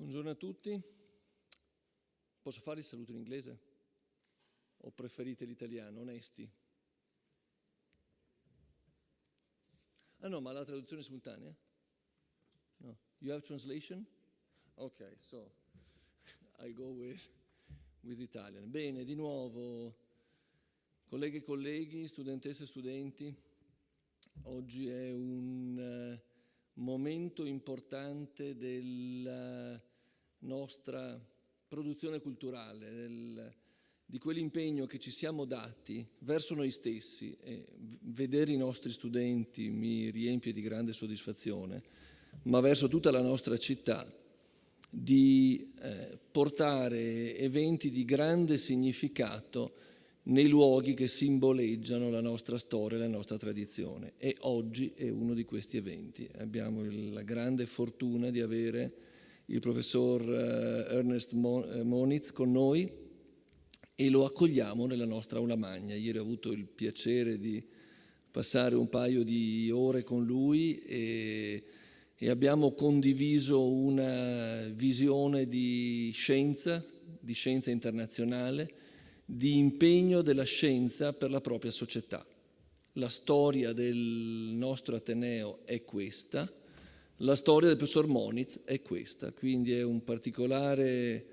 Buongiorno a tutti. Posso fare il saluto in inglese? O preferite l'italiano? Onesti? Ah no, ma la traduzione simultanea? No. You have translation? Ok, so I go with Italian. Bene, di nuovo, colleghe e colleghi, studentesse e studenti, oggi è un momento importante della nostra produzione culturale, di quell'impegno che ci siamo dati verso noi stessi, e vedere i nostri studenti mi riempie di grande soddisfazione, ma verso tutta la nostra città, di portare eventi di grande significato nei luoghi che simboleggiano la nostra storia e la nostra tradizione. E oggi è uno di questi eventi. Abbiamo la grande fortuna di avere il professor Ernest Moniz con noi e lo accogliamo nella nostra aula magna. Ieri ho avuto il piacere di passare un paio di ore con lui e abbiamo condiviso una visione di scienza internazionale, di impegno della scienza per la propria società. La storia del nostro Ateneo è questa, la storia del professor Moniz è questa, quindi è un particolare,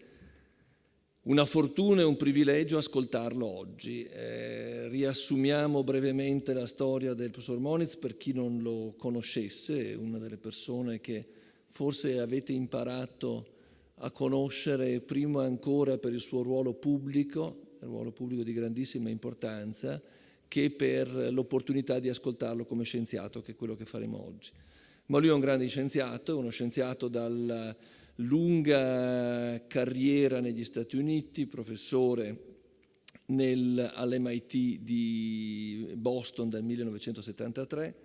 una fortuna e un privilegio ascoltarlo oggi. Riassumiamo brevemente la storia del professor Moniz per chi non lo conoscesse, è una delle persone che forse avete imparato a conoscere prima ancora per il suo ruolo pubblico di grandissima importanza, che per l'opportunità di ascoltarlo come scienziato, che è quello che faremo oggi. Ma lui è un grande scienziato, è uno scienziato dalla lunga carriera negli Stati Uniti, professore all'MIT di Boston dal 1973,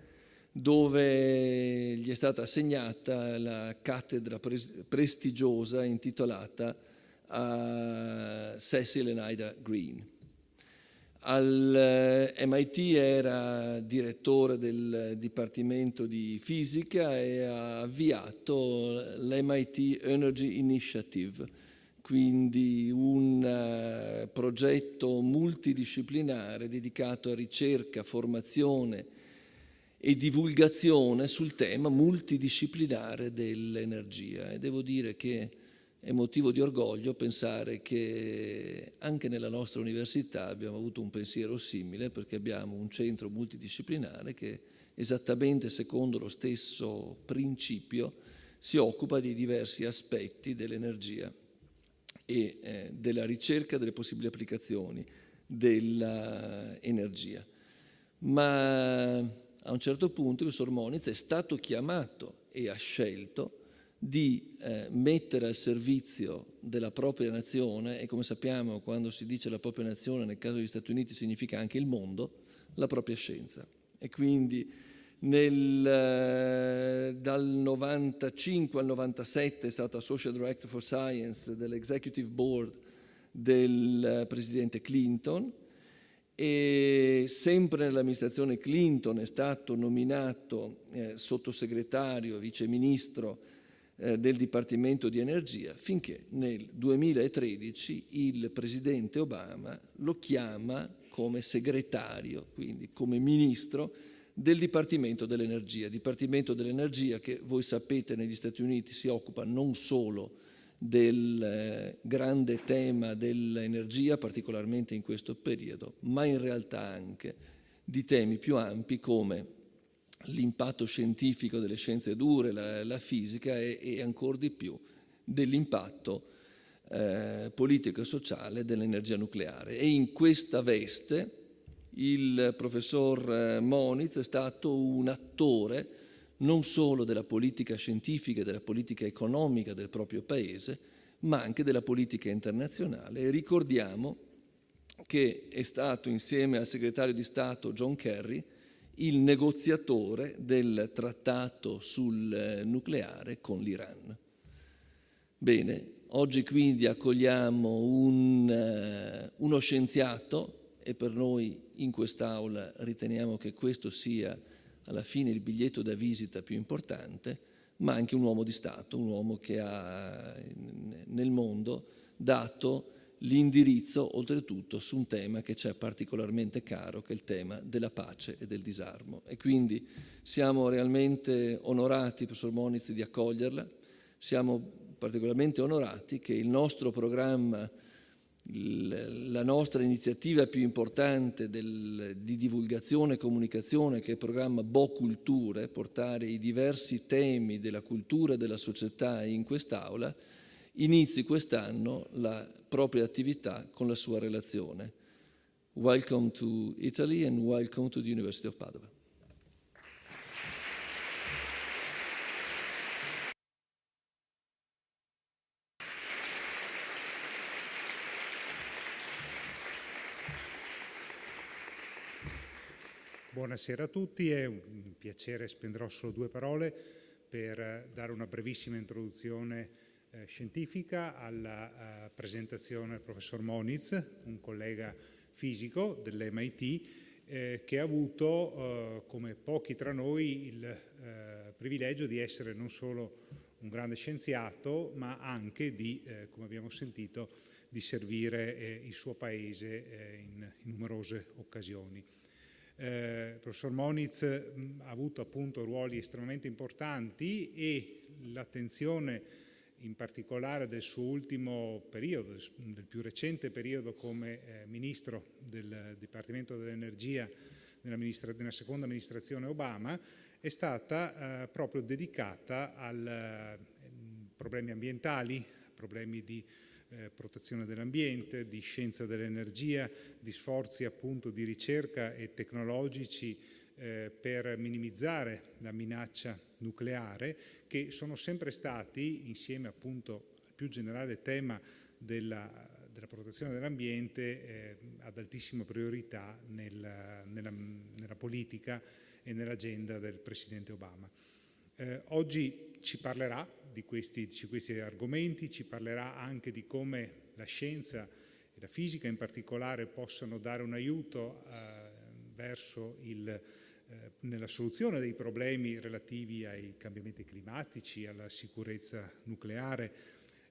dove gli è stata assegnata la cattedra prestigiosa intitolata a Cecil e Ida Green. Al MIT era direttore del Dipartimento di Fisica e ha avviato l'MIT Energy Initiative, quindi un progetto multidisciplinare dedicato a ricerca, formazione e divulgazione sul tema multidisciplinare dell'energia. E devo dire che è motivo di orgoglio pensare che anche nella nostra università abbiamo avuto un pensiero simile, perché abbiamo un centro multidisciplinare che esattamente secondo lo stesso principio si occupa di diversi aspetti dell'energia e della ricerca delle possibili applicazioni dell'energia. Ma a un certo punto il professor Moniz è stato chiamato e ha scelto di mettere al servizio della propria nazione, e come sappiamo quando si dice la propria nazione nel caso degli Stati Uniti significa anche il mondo, la propria scienza. E quindi dal 95 al 97 è stato Associate Director for Science dell'Executive Board del presidente Clinton, e sempre nell'amministrazione Clinton è stato nominato sottosegretario, viceministro del Dipartimento di Energia, finché nel 2013 il presidente Obama lo chiama come segretario, quindi come ministro del Dipartimento dell'Energia che voi sapete negli Stati Uniti si occupa non solo del grande tema dell'energia, particolarmente in questo periodo, ma in realtà anche di temi più ampi come l'impatto scientifico delle scienze dure, la fisica e ancora di più dell'impatto politico e sociale dell'energia nucleare. E in questa veste il professor Moniz è stato un attore non solo della politica scientifica e della politica economica del proprio paese, ma anche della politica internazionale. E ricordiamo che è stato, insieme al segretario di Stato John Kerry, il negoziatore del trattato sul nucleare con l'Iran. Bene, oggi quindi accogliamo uno scienziato, e per noi in quest'aula riteniamo che questo sia alla fine il biglietto da visita più importante, ma anche un uomo di Stato, un uomo che ha nel mondo dato l'indirizzo, oltretutto, su un tema che ci è particolarmente caro, che è il tema della pace e del disarmo. E quindi siamo realmente onorati, professor Moniz, di accoglierla. Siamo particolarmente onorati che il nostro programma, la nostra iniziativa più importante di divulgazione e comunicazione, che è il programma Culture, portare i diversi temi della cultura e della società in quest'aula, inizi quest'anno la propria attività con la sua relazione. Welcome to Italy and welcome to the University of Padova. Buonasera a tutti, è un piacere, spenderò solo 2 parole per dare una brevissima introduzione scientifica alla presentazione del professor Moniz, un collega fisico dell'MIT che ha avuto, come pochi tra noi, il privilegio di essere non solo un grande scienziato, ma anche di, come abbiamo sentito, di servire il suo paese in numerose occasioni. Il professor Moniz ha avuto appunto ruoli estremamente importanti e l'attenzione in particolare del suo ultimo periodo, del più recente periodo come ministro del Dipartimento dell'Energia nella seconda amministrazione Obama, è stata proprio dedicata ai problemi ambientali, problemi di protezione dell'ambiente, di scienza dell'energia, di sforzi appunto di ricerca e tecnologici per minimizzare la minaccia nucleare, che sono sempre stati, insieme appunto al più generale tema della protezione dell'ambiente, ad altissima priorità nella politica e nell'agenda del Presidente Obama. Oggi ci parlerà di questi argomenti, ci parlerà anche di come la scienza e la fisica in particolare possano dare un aiuto verso nella soluzione dei problemi relativi ai cambiamenti climatici, alla sicurezza nucleare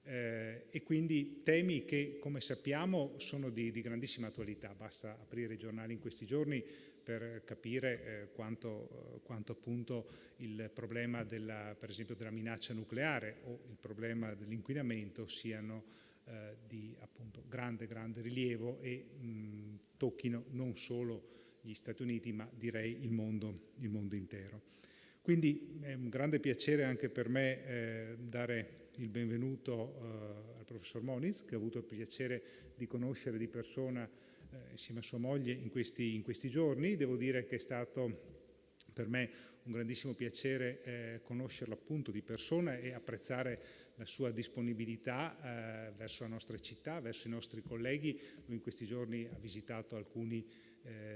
e quindi temi che, come sappiamo, sono di grandissima attualità. Basta aprire i giornali in questi giorni per capire quanto appunto il problema per esempio della minaccia nucleare o il problema dell'inquinamento siano di appunto grande rilievo e tocchino non solo gli Stati Uniti ma direi il mondo intero. Quindi è un grande piacere anche per me dare il benvenuto al professor Moniz, che ho avuto il piacere di conoscere di persona insieme a sua moglie in questi giorni. Devo dire che è stato per me un grandissimo piacere conoscerlo appunto di persona e apprezzare la sua disponibilità verso la nostra città, verso i nostri colleghi. Lui in questi giorni ha visitato alcuni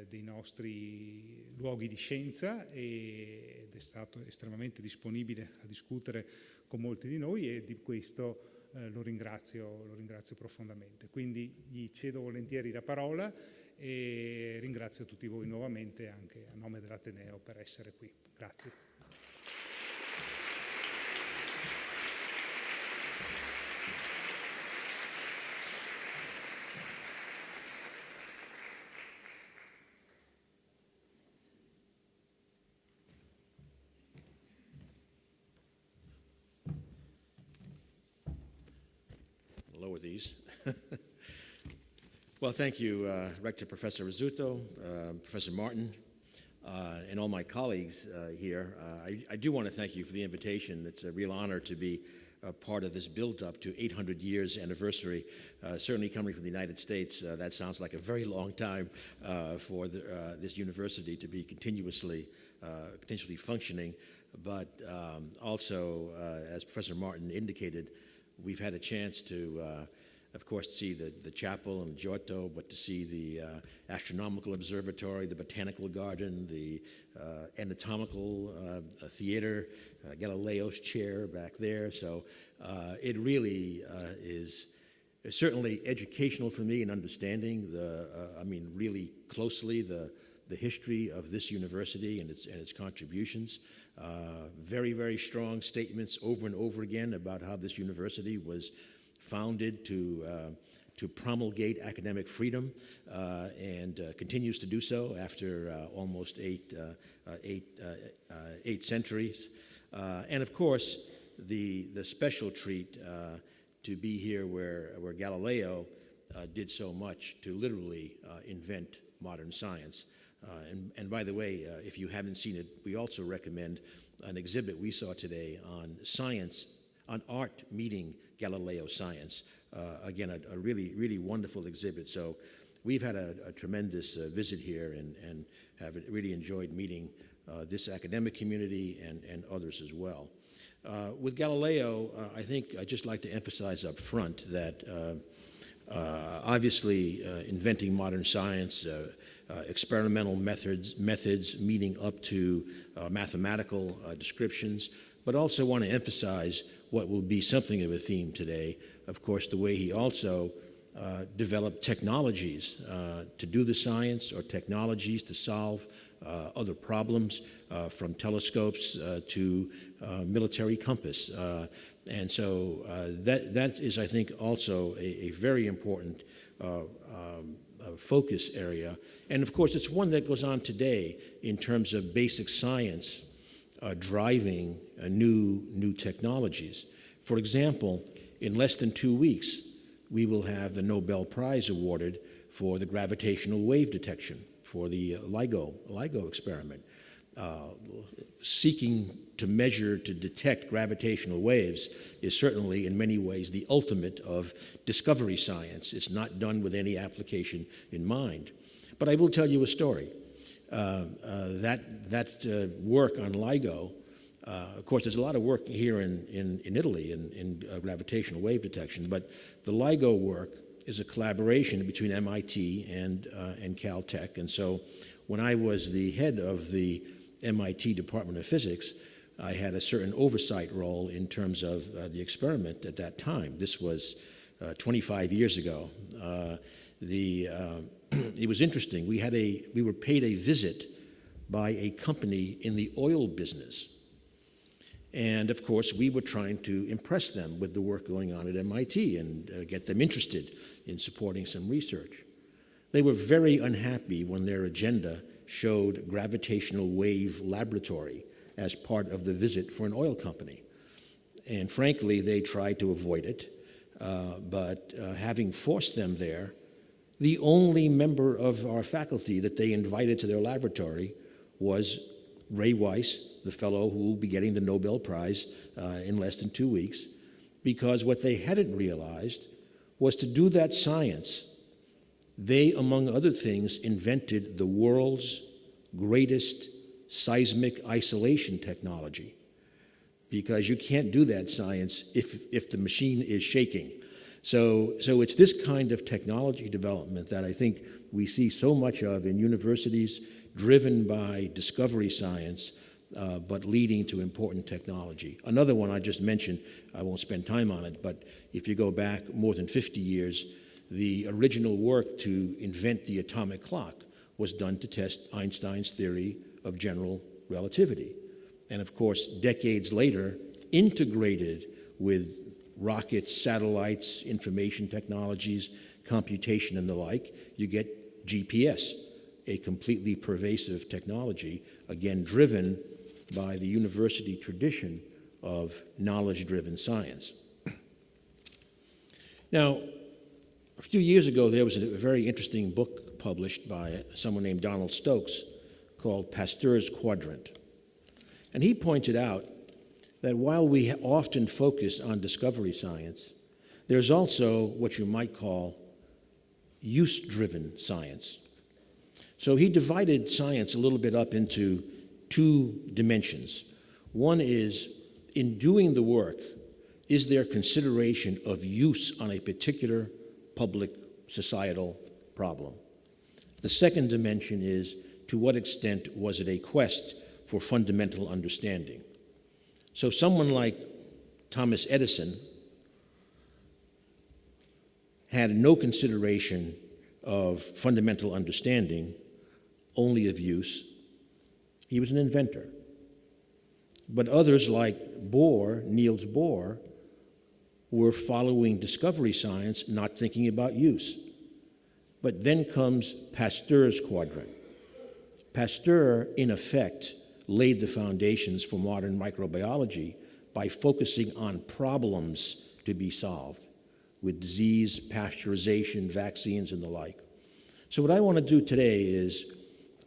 dei nostri luoghi di scienza ed è stato estremamente disponibile a discutere con molti di noi e di questo lo ringrazio profondamente. Quindi gli cedo volentieri la parola e ringrazio tutti voi nuovamente anche a nome dell'Ateneo per essere qui. Grazie. Lower these. Well, thank you, Rector Professor Rizzuto, Professor Martin, and all my colleagues here. I do want to thank you for the invitation. It's a real honor to be part of this build-up to 800 years anniversary. Certainly coming from the United States, that sounds like a very long time for this university to be continuously functioning. But also, as Professor Martin indicated, we've had a chance to, of course, see the chapel and Giotto, but to see the astronomical observatory, the botanical garden, the anatomical theater, Galileo's chair back there. So it really is certainly educational for me in understanding really closely the history of this university and its contributions. Very, very strong statements over and over again about how this university was founded to promulgate academic freedom and continues to do so after almost eight centuries. And of course, the special treat to be here where Galileo did so much to literally invent modern science. And by the way, if you haven't seen it, we also recommend an exhibit we saw today on science, on art meeting Galileo science. Again, a really, really wonderful exhibit. So we've had a tremendous visit here and have really enjoyed meeting this academic community and others as well. With Galileo, I think I'd just like to emphasize up front that obviously inventing modern science, experimental methods meeting up to mathematical descriptions, but also want to emphasize what will be something of a theme today, of course, the way he also developed technologies to do the science or technologies to solve other problems, from telescopes to military compass. And so that is, I think, also a very important focus area. And of course, it's one that goes on today in terms of basic science driving new technologies. For example, in less than 2 weeks, we will have the Nobel Prize awarded for the gravitational wave detection for the LIGO experiment. Seeking to measure, to detect gravitational waves is certainly in many ways the ultimate of discovery science. It's not done with any application in mind. But I will tell you a story. That work on LIGO, of course, there's a lot of work here in Italy in gravitational wave detection, but the LIGO work is a collaboration between MIT and Caltech. And so when I was the head of the MIT Department of Physics, I had a certain oversight role in terms of the experiment at that time. This was 25 years ago. It was interesting. We were paid a visit by a company in the oil business. And of course, we were trying to impress them with the work going on at MIT and get them interested in supporting some research. They were very unhappy when their agenda showed gravitational wave laboratory as part of the visit for an oil company. And frankly, they tried to avoid it, but having forced them there, the only member of our faculty that they invited to their laboratory was Ray Weiss, the fellow who will be getting the Nobel Prize in less than 2 weeks, because what they hadn't realized was to do that science, they, among other things, invented the world's greatest seismic isolation technology, because you can't do that science if the machine is shaking. So it's this kind of technology development that I think we see so much of in universities, driven by discovery science, but leading to important technology. Another one I just mentioned, I won't spend time on it, but if you go back more than 50 years, the original work to invent the atomic clock was done to test Einstein's theory of general relativity. And of course, decades later, integrated with rockets, satellites, information technologies, computation, and the like, you get GPS, a completely pervasive technology, again, driven by the university tradition of knowledge-driven science. Now, a few years ago, there was a very interesting book published by someone named Donald Stokes called Pasteur's Quadrant. And he pointed out that while we often focus on discovery science, there's also what you might call use-driven science. So he divided science a little bit up into two dimensions. One is, in doing the work, is there consideration of use on a particular public societal problem? The second dimension is, to what extent was it a quest for fundamental understanding? So someone like Thomas Edison had no consideration of fundamental understanding, only of use. He was an inventor. But others like Niels Bohr, were following discovery science, not thinking about use. But then comes Pasteur's quadrant. Pasteur, in effect, laid the foundations for modern microbiology by focusing on problems to be solved with disease, pasteurization, vaccines, and the like. So what I want to do today is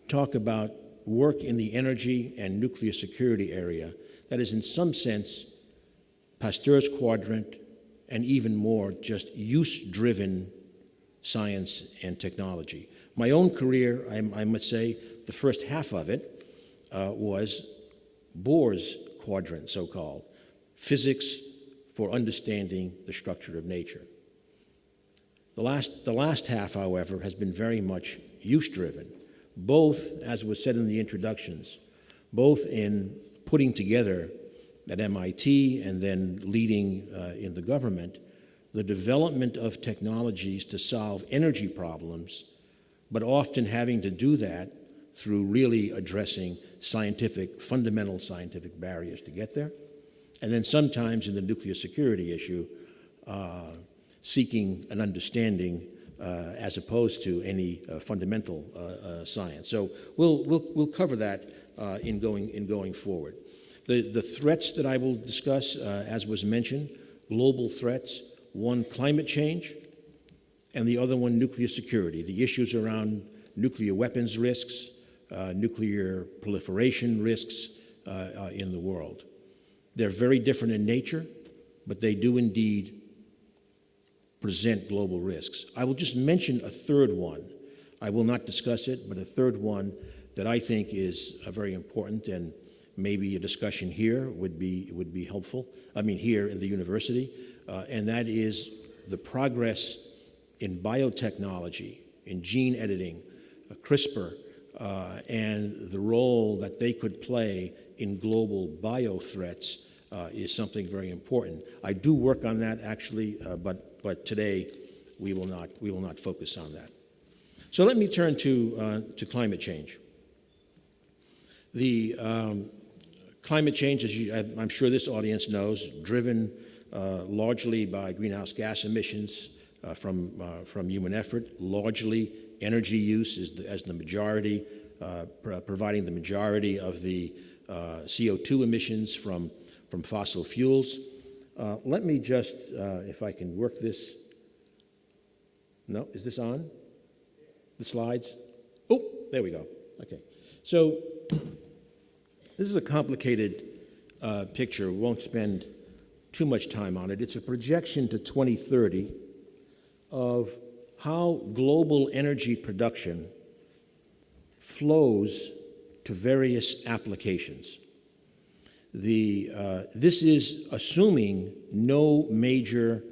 talk about work in the energy and nuclear security area that is in some sense Pasteur's quadrant and even more just use-driven science and technology. My own career, I must say, the first half of it was Bohr's quadrant, so-called, physics for understanding the structure of nature. The last half, however, has been very much use-driven, both, as was said in the introductions, both in putting together at MIT and then leading in the government, the development of technologies to solve energy problems, but often having to do that through really addressing fundamental scientific barriers to get there. And then sometimes in the nuclear security issue, seeking an understanding as opposed to any fundamental science. So we'll cover that in going forward. The threats that I will discuss, as was mentioned, global threats, one, climate change, and the other one, nuclear security, the issues around nuclear weapons risks, nuclear proliferation risks in the world. They're very different in nature, but they do indeed present global risks. I will just mention a third one. I will not discuss it, but a third one that I think is very important, and maybe a discussion here would be helpful. I mean, here in the university, and that is the progress in biotechnology, in gene editing, CRISPR, and the role that they could play in global bio threats is something very important. I do work on that actually, but today we will not focus on that. So let me turn to climate change. The climate change, as I'm sure this audience knows, driven largely by greenhouse gas emissions from human effort, largely energy use as the majority, providing the majority of the CO2 emissions from fossil fuels. Let me just, if I can work this. No, is this on? The slides? Oh, there we go. Okay. So this is a complicated picture. We won't spend too much time on it. It's a projection to 2030 of how global energy production flows to various applications. This is assuming no major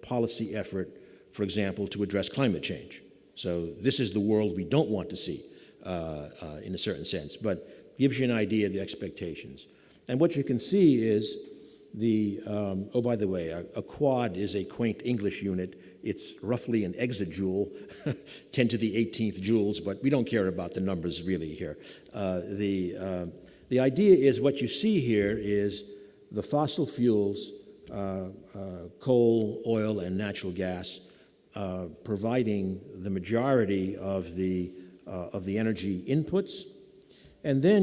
policy effort, for example, to address climate change. So this is the world we don't want to see in a certain sense, but gives you an idea of the expectations. And what you can see is oh, by the way, a quad is a quaint English unit. It's roughly an exajoule, 10 to the 18th joules, but we don't care about the numbers really here. The idea is what you see here is the fossil fuels, coal, oil, and natural gas, providing the majority of the energy inputs. And then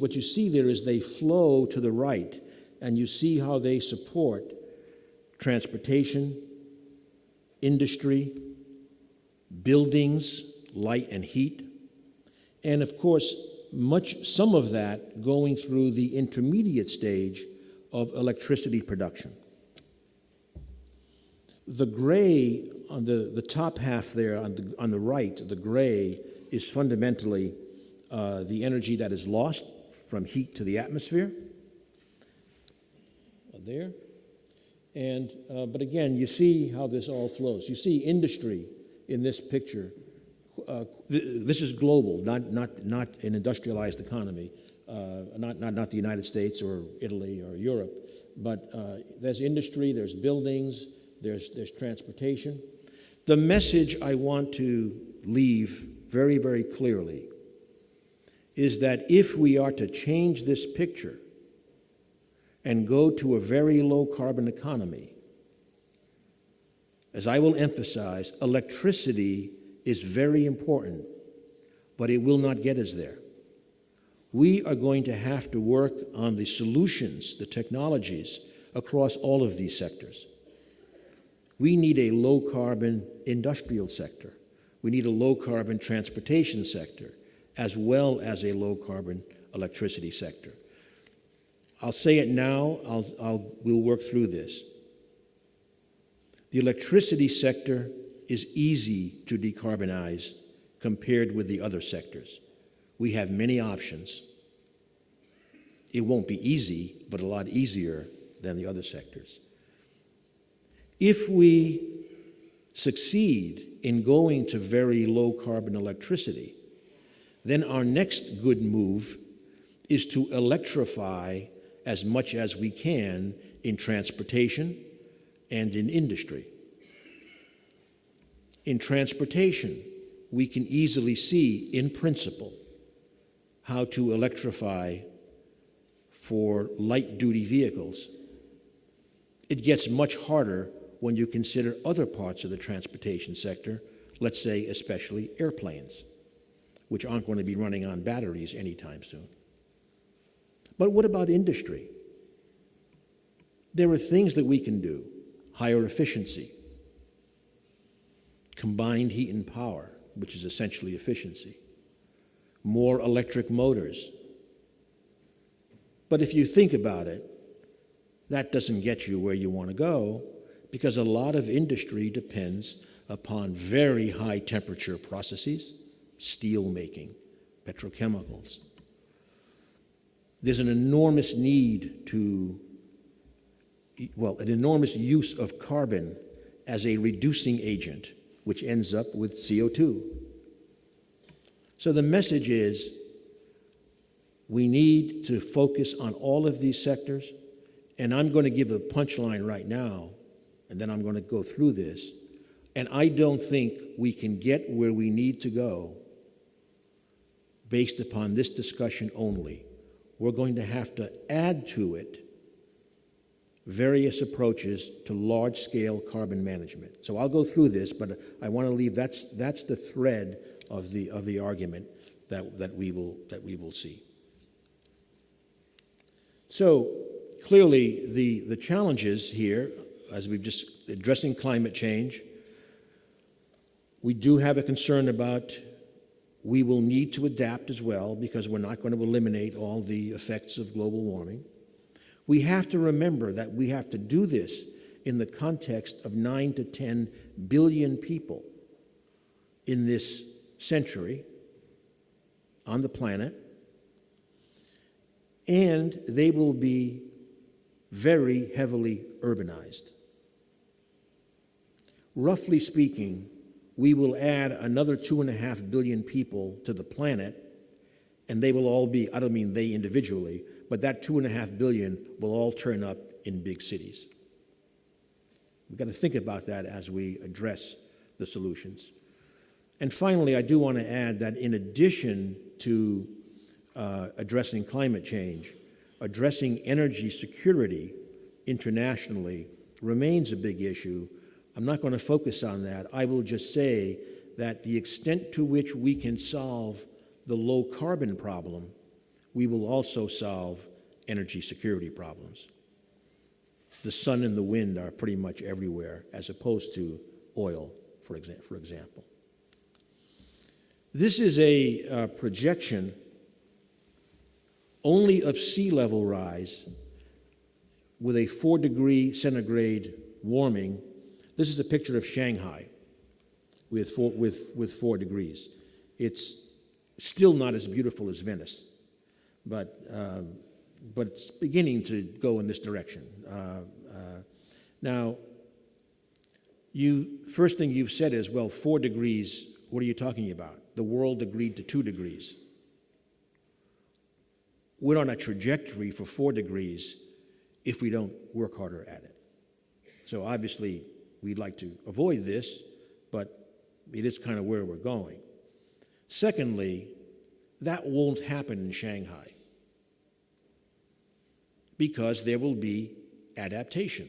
what you see there is they flow to the right, and you see how they support transportation, industry, buildings, light and heat, and of course, some of that going through the intermediate stage of electricity production. The gray on the top half there, on the right, the gray is fundamentally the energy that is lost from heat to the atmosphere. There. And, but again, you see how this all flows. You see industry in this picture. This is global, not an industrialized economy, not the United States or Italy or Europe, but there's industry, there's buildings, there's transportation. The message I want to leave very, very clearly is that if we are to change this picture, and go to a very low carbon economy, as I will emphasize, electricity is very important, but it will not get us there. We are going to have to work on the solutions, the technologies, across all of these sectors. We need a low-carbon industrial sector. We need a low-carbon transportation sector, as well as a low-carbon electricity sector. I'll say it now, we'll work through this. The electricity sector is easy to decarbonize compared with the other sectors. We have many options. It won't be easy, but a lot easier than the other sectors. If we succeed in going to very low carbon electricity, then our next good move is to electrify as much as we can in transportation and in industry. In transportation, we can easily see, in principle, how to electrify for light-duty vehicles. It gets much harder when you consider other parts of the transportation sector, let's say especially airplanes, which aren't going to be running on batteries anytime soon. But what about industry? There are things that we can do. Higher efficiency, combined heat and power, which is essentially efficiency, more electric motors. But if you think about it, that doesn't get you where you want to go, because a lot of industry depends upon very high temperature processes, steel making, petrochemicals. There's an enormous need to, an enormous use of carbon as a reducing agent, which ends up with CO2. So the message is, we need to focus on all of these sectors, and I'm going to give a punchline right now, and then I'm going to go through this, and I don't think we can get where we need to go based upon this discussion only. We're going to have to add to it various approaches to large-scale carbon management. So I'll go through this, but I want to leave, that's the thread of the argument that we will see. So clearly the challenges here, as we've just addressing climate change, we do have a concern about we will need to adapt as well, because we're not going to eliminate all the effects of global warming. We have to remember that we have to do this in the context of 9 to 10 billion people in this century on the planet, and they will be very heavily urbanized. Roughly speaking, we will add another 2.5 billion people to the planet, and they will all be, I don't mean they individually, but that 2.5 billion will all turn up in big cities. We've got to think about that as we address the solutions. And finally, I do want to add that in addition to addressing climate change, addressing energy security internationally remains a big issue. I'm not going to focus on that. I will just say that the extent to which we can solve the low carbon problem, we will also solve energy security problems. The sun and the wind are pretty much everywhere, as opposed to oil, for example. This is a projection only of sea level rise with a 4-degree centigrade warming. This is a picture of Shanghai with 4 degrees. It's still not as beautiful as Venice, but it's beginning to go in this direction. Now, first thing you've said is, well, 4 degrees, what are you talking about? The world agreed to 2 degrees. We're on a trajectory for 4 degrees if we don't work harder at it. So obviously, we'd like to avoid this, but it is kind of where we're going. Secondly, that won't happen in Shanghai, because there will be adaptation.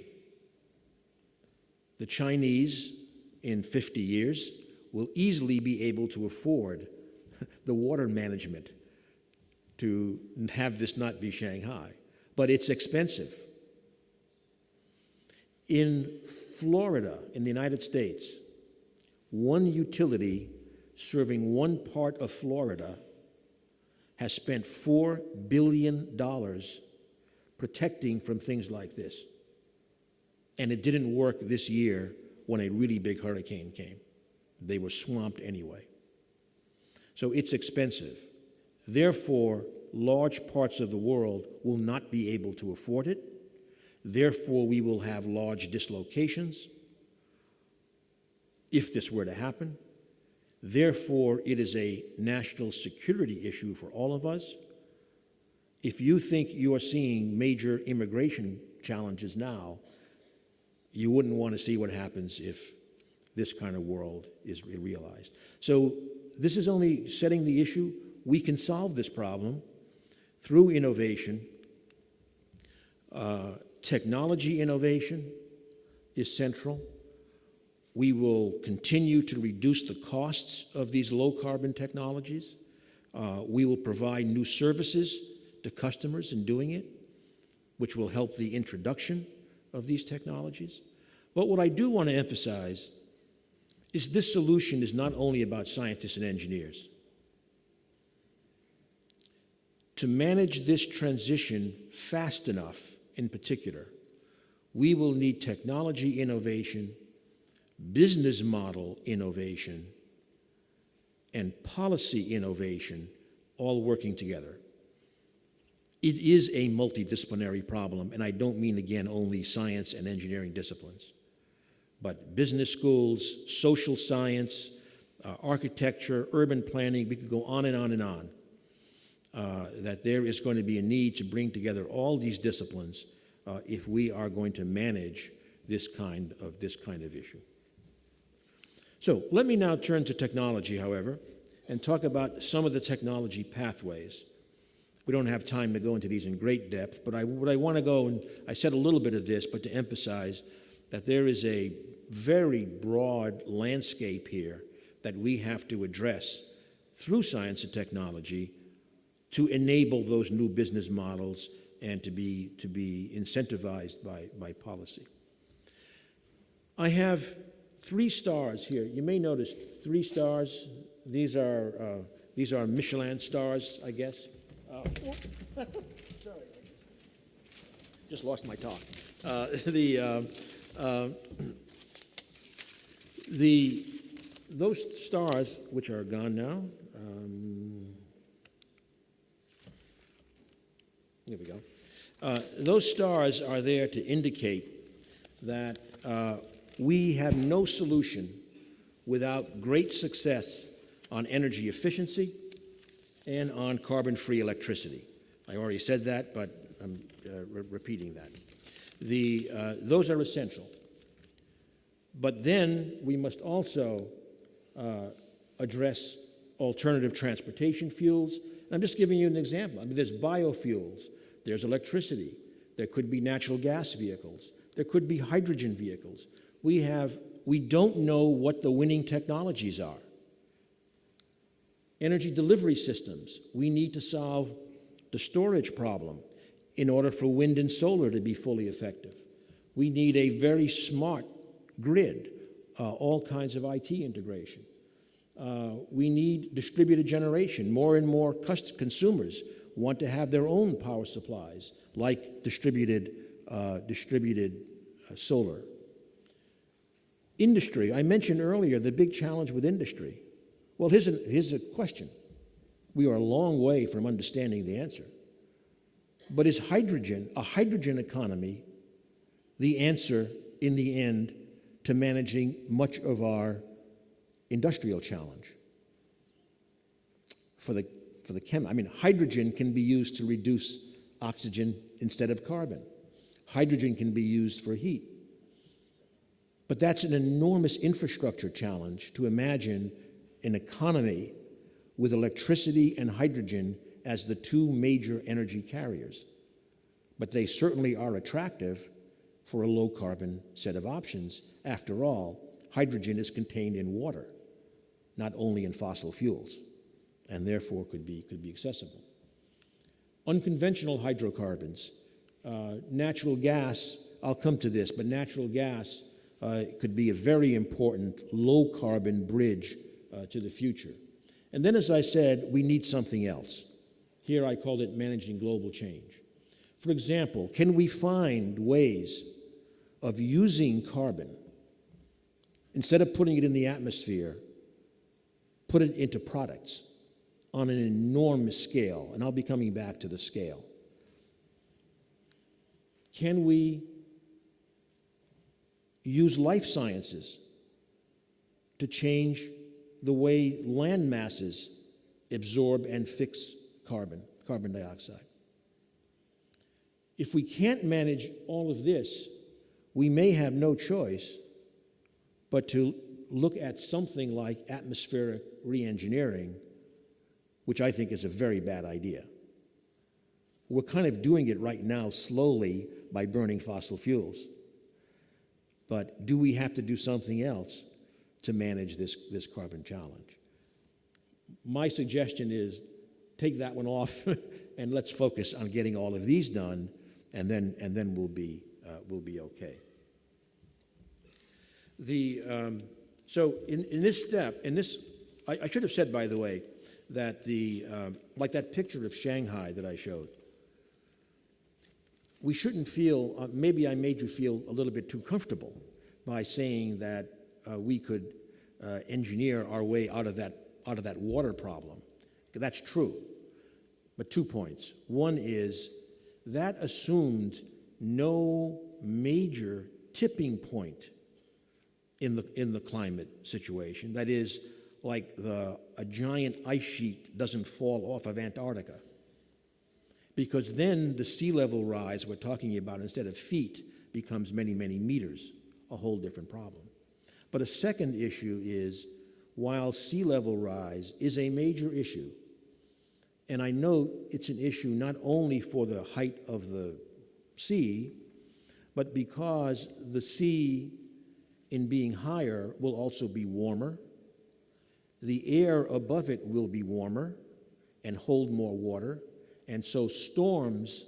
The Chinese, in 50 years, will easily be able to afford the water management to have this not be Shanghai. But it's expensive. In Florida, in the United States, one utility serving one part of Florida has spent $4 billion protecting from things like this. And it didn't work this year when a really big hurricane came. They were swamped anyway. So it's expensive. Therefore, large parts of the world will not be able to afford it. Therefore, we will have large dislocations if this were to happen. Therefore, it is a national security issue for all of us. If you think you are seeing major immigration challenges now, you wouldn't want to see what happens if this kind of world is realized. So this is only setting the issue. We can solve this problem through innovation. Technology innovation is central. We will continue to reduce the costs of these low-carbon technologies. We will provide new services to customers in doing it, which will help the introduction of these technologies. But what I do want to emphasize is this solution is not only about scientists and engineers. To manage this transition fast enough, in particular, we will need technology innovation, business model innovation, and policy innovation all working together. It is a multidisciplinary problem, and I don't mean, again, only science and engineering disciplines, but business schools, social science, architecture, urban planning, we could go on and on and on, that there is going to be a need to bring together all these disciplines if we are going to manage this kind of issue. So let me now turn to technology, however, and talk about some of the technology pathways. We don't have time to go into these in great depth, but what I want to go, and I said a little bit of this, but to emphasize that there is a very broad landscape here that we have to address through science and technology to enable those new business models and to be incentivized by policy. I have 3 stars here. You may notice 3 stars. These are Michelin stars, I guess. Sorry, just lost my talk. Those stars, which are gone now. Here we go. Those stars are there to indicate that we have no solution without great success on energy efficiency and on carbon-free electricity. I already said that, but I'm repeating that. Those are essential. But then we must also address alternative transportation fuels. And I'm just giving you an example. I mean, there's biofuels, there's electricity, there could be natural gas vehicles, there could be hydrogen vehicles. We don't know what the winning technologies are. Energy delivery systems, we need to solve the storage problem in order for wind and solar to be fully effective. We need a very smart grid, all kinds of IT integration. We need distributed generation. More and more consumers want to have their own power supplies, like distributed solar. Industry, I mentioned earlier the big challenge with industry. Well, here's a question. We are a long way from understanding the answer. But is hydrogen, a hydrogen economy, the answer in the end to managing much of our industrial challenge? Hydrogen can be used to reduce oxygen instead of carbon. Hydrogen can be used for heat. But that's an enormous infrastructure challenge to imagine an economy with electricity and hydrogen as the 2 major energy carriers. but they certainly are attractive for a low-carbon set of options. After all, hydrogen is contained in water, not only in fossil fuels, and therefore could be accessible. Unconventional hydrocarbons, natural gas, I'll come to this, but natural gas could be a very important low-carbon bridge to the future. And then, as I said, we need something else. Here I called it managing global change. For example, can we find ways of using carbon, instead of putting it in the atmosphere, put it into products on an enormous scale? And I'll be coming back to the scale. Can we use life sciences to change the way land masses absorb and fix carbon dioxide? If we can't manage all of this, we may have no choice but to look at something like atmospheric reengineering, which I think is a very bad idea. We're kind of doing it right now slowly by burning fossil fuels. But do we have to do something else to manage this carbon challenge? My suggestion is take that one off and let's focus on getting all of these done, and then we'll be okay. So in this step, I should have said, by the way, that like that picture of Shanghai that I showed, we shouldn't feel, maybe I made you feel a little bit too comfortable by saying that we could engineer our way out of that water problem. That's true, but 2 points. One is that assumed no major tipping point in the climate situation. That is, like a giant ice sheet doesn't fall off of Antarctica. Because then the sea level rise we're talking about, instead of feet, becomes many, many meters, a whole different problem. But a second issue is, while sea level rise is a major issue, and I note it's an issue not only for the height of the sea, but because the sea, in being higher, will also be warmer. The air above it will be warmer and hold more water, and so storms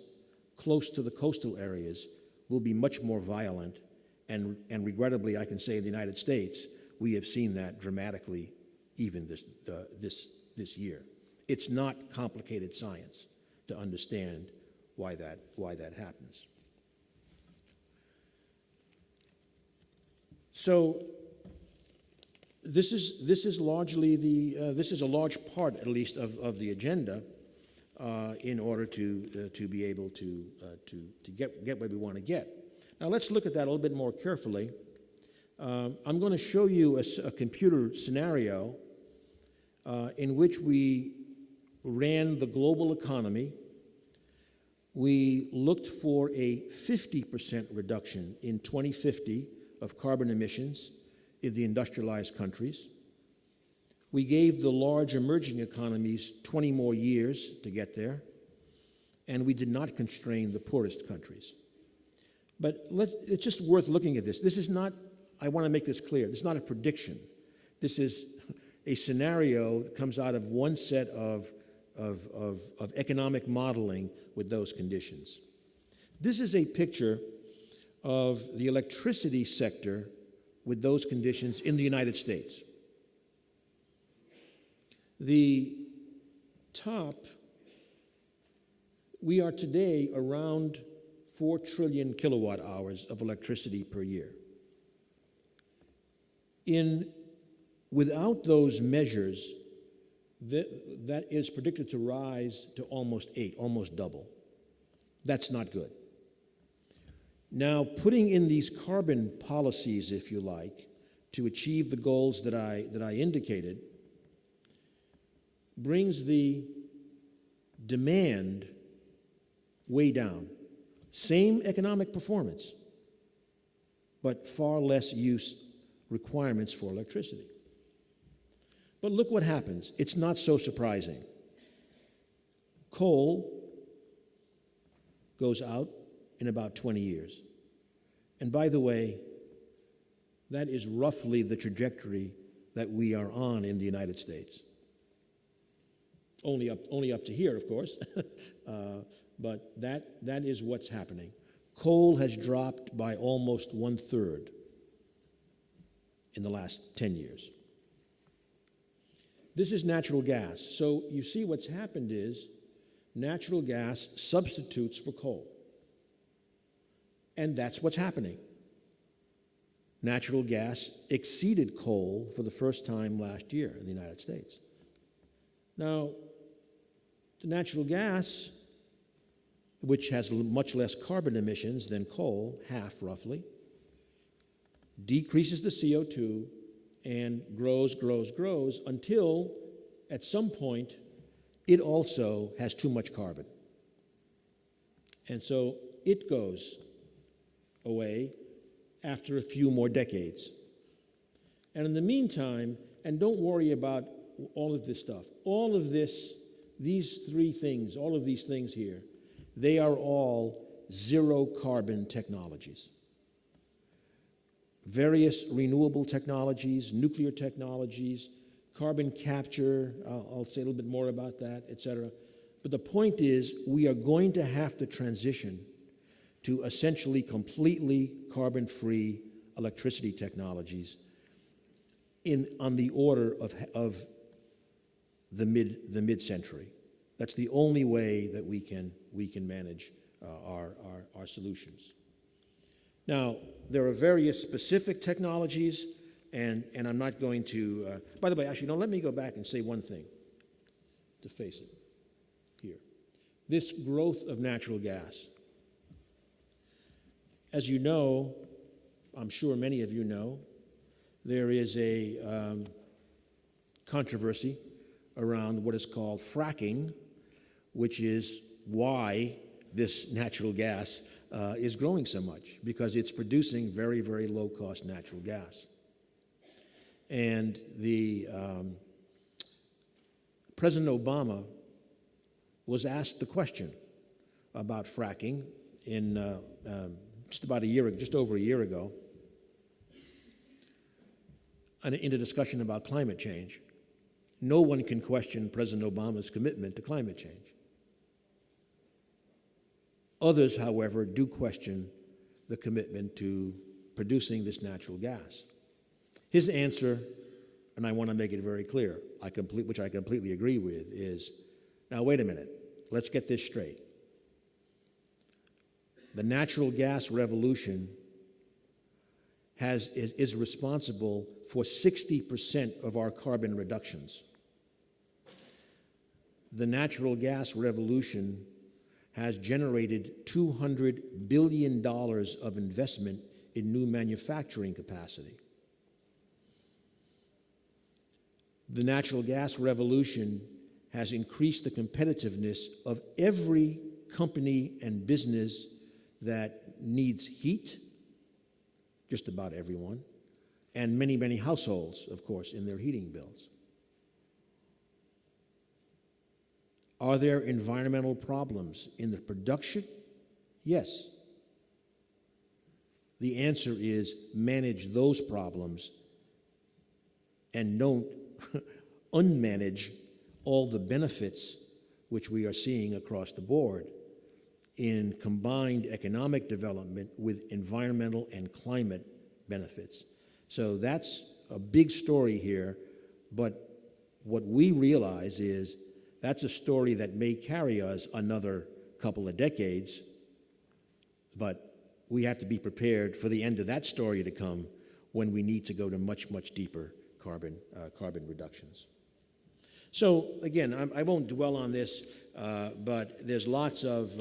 close to the coastal areas will be much more violent, and regrettably, I can say in the United States, we have seen that dramatically even this year. It's not complicated science to understand why that happens. So this is largely this is a large part, at least, of the agenda in order to be able to get where we want to get. Now let's look at that a little bit more carefully. I'm going to show you a computer scenario in which we ran the global economy. We looked for a 50% reduction in 2050 of carbon emissions in the industrialized countries. We gave the large emerging economies 20 more years to get there, and we did not constrain the poorest countries. But it's just worth looking at this. This is not, I want to make this clear, this is not a prediction. This is a scenario that comes out of one set of economic modeling with those conditions. This is a picture of the electricity sector with those conditions in the United States. The top, we are today around 4 trillion kilowatt hours of electricity per year. Without those measures, that is predicted to rise to almost 8, almost double. That's not good. Now, putting in these carbon policies, if you like, to achieve the goals that I indicated, brings the demand way down. Same economic performance, but far less use requirements for electricity. But look what happens. It's not so surprising. Coal goes out in about 20 years. And by the way, that is roughly the trajectory that we are on in the United States. Only up to here, of course, but that is what's happening. Coal has dropped by almost 1/3 in the last 10 years. This is natural gas. So you see what's happened is natural gas substitutes for coal. And that's what's happening. Natural gas exceeded coal for the first time last year in the United States. Now, the natural gas, which has much less carbon emissions than coal, half roughly, decreases the CO2 and grows until at some point it also has too much carbon. And so it goes away after a few more decades. And in the meantime, and don't worry about all of this stuff, all of this, these three things, all of these things here, they are all zero carbon technologies. Various renewable technologies, nuclear technologies, carbon capture, I'll say a little bit more about that, et cetera. But the point is, we are going to have to transition to essentially completely carbon-free electricity technologies on the order of the mid-century. That's the only way that we can manage our solutions. Now, there are various specific technologies, and I'm not going to, by the way, actually, no, let me go back and say one thing to face it here. This growth of natural gas. As you know, I'm sure many of you know, there is a controversy around what is called fracking, which is why this natural gas is growing so much, because it's producing very, very low-cost natural gas. And President Obama was asked the question about fracking in just over a year ago, in a discussion about climate change. No one can question President Obama's commitment to climate change. Others, however, do question the commitment to producing this natural gas. His answer, and I want to make it very clear, which I completely agree with, is, now wait a minute, let's get this straight. The natural gas revolution is responsible for 60% of our carbon reductions. The natural gas revolution has generated $200 billion of investment in new manufacturing capacity. The natural gas revolution has increased the competitiveness of every company and business that needs heat, just about everyone, and many, many households, of course, in their heating bills. Are there environmental problems in the production? Yes. The answer is manage those problems and don't unmanage all the benefits which we are seeing across the board in combined economic development with environmental and climate benefits. So that's a big story here, but what we realize is that's a story that may carry us another couple of decades, but we have to be prepared for the end of that story to come when we need to go to much, much deeper carbon reductions. So again, I won't dwell on this, but there's lots of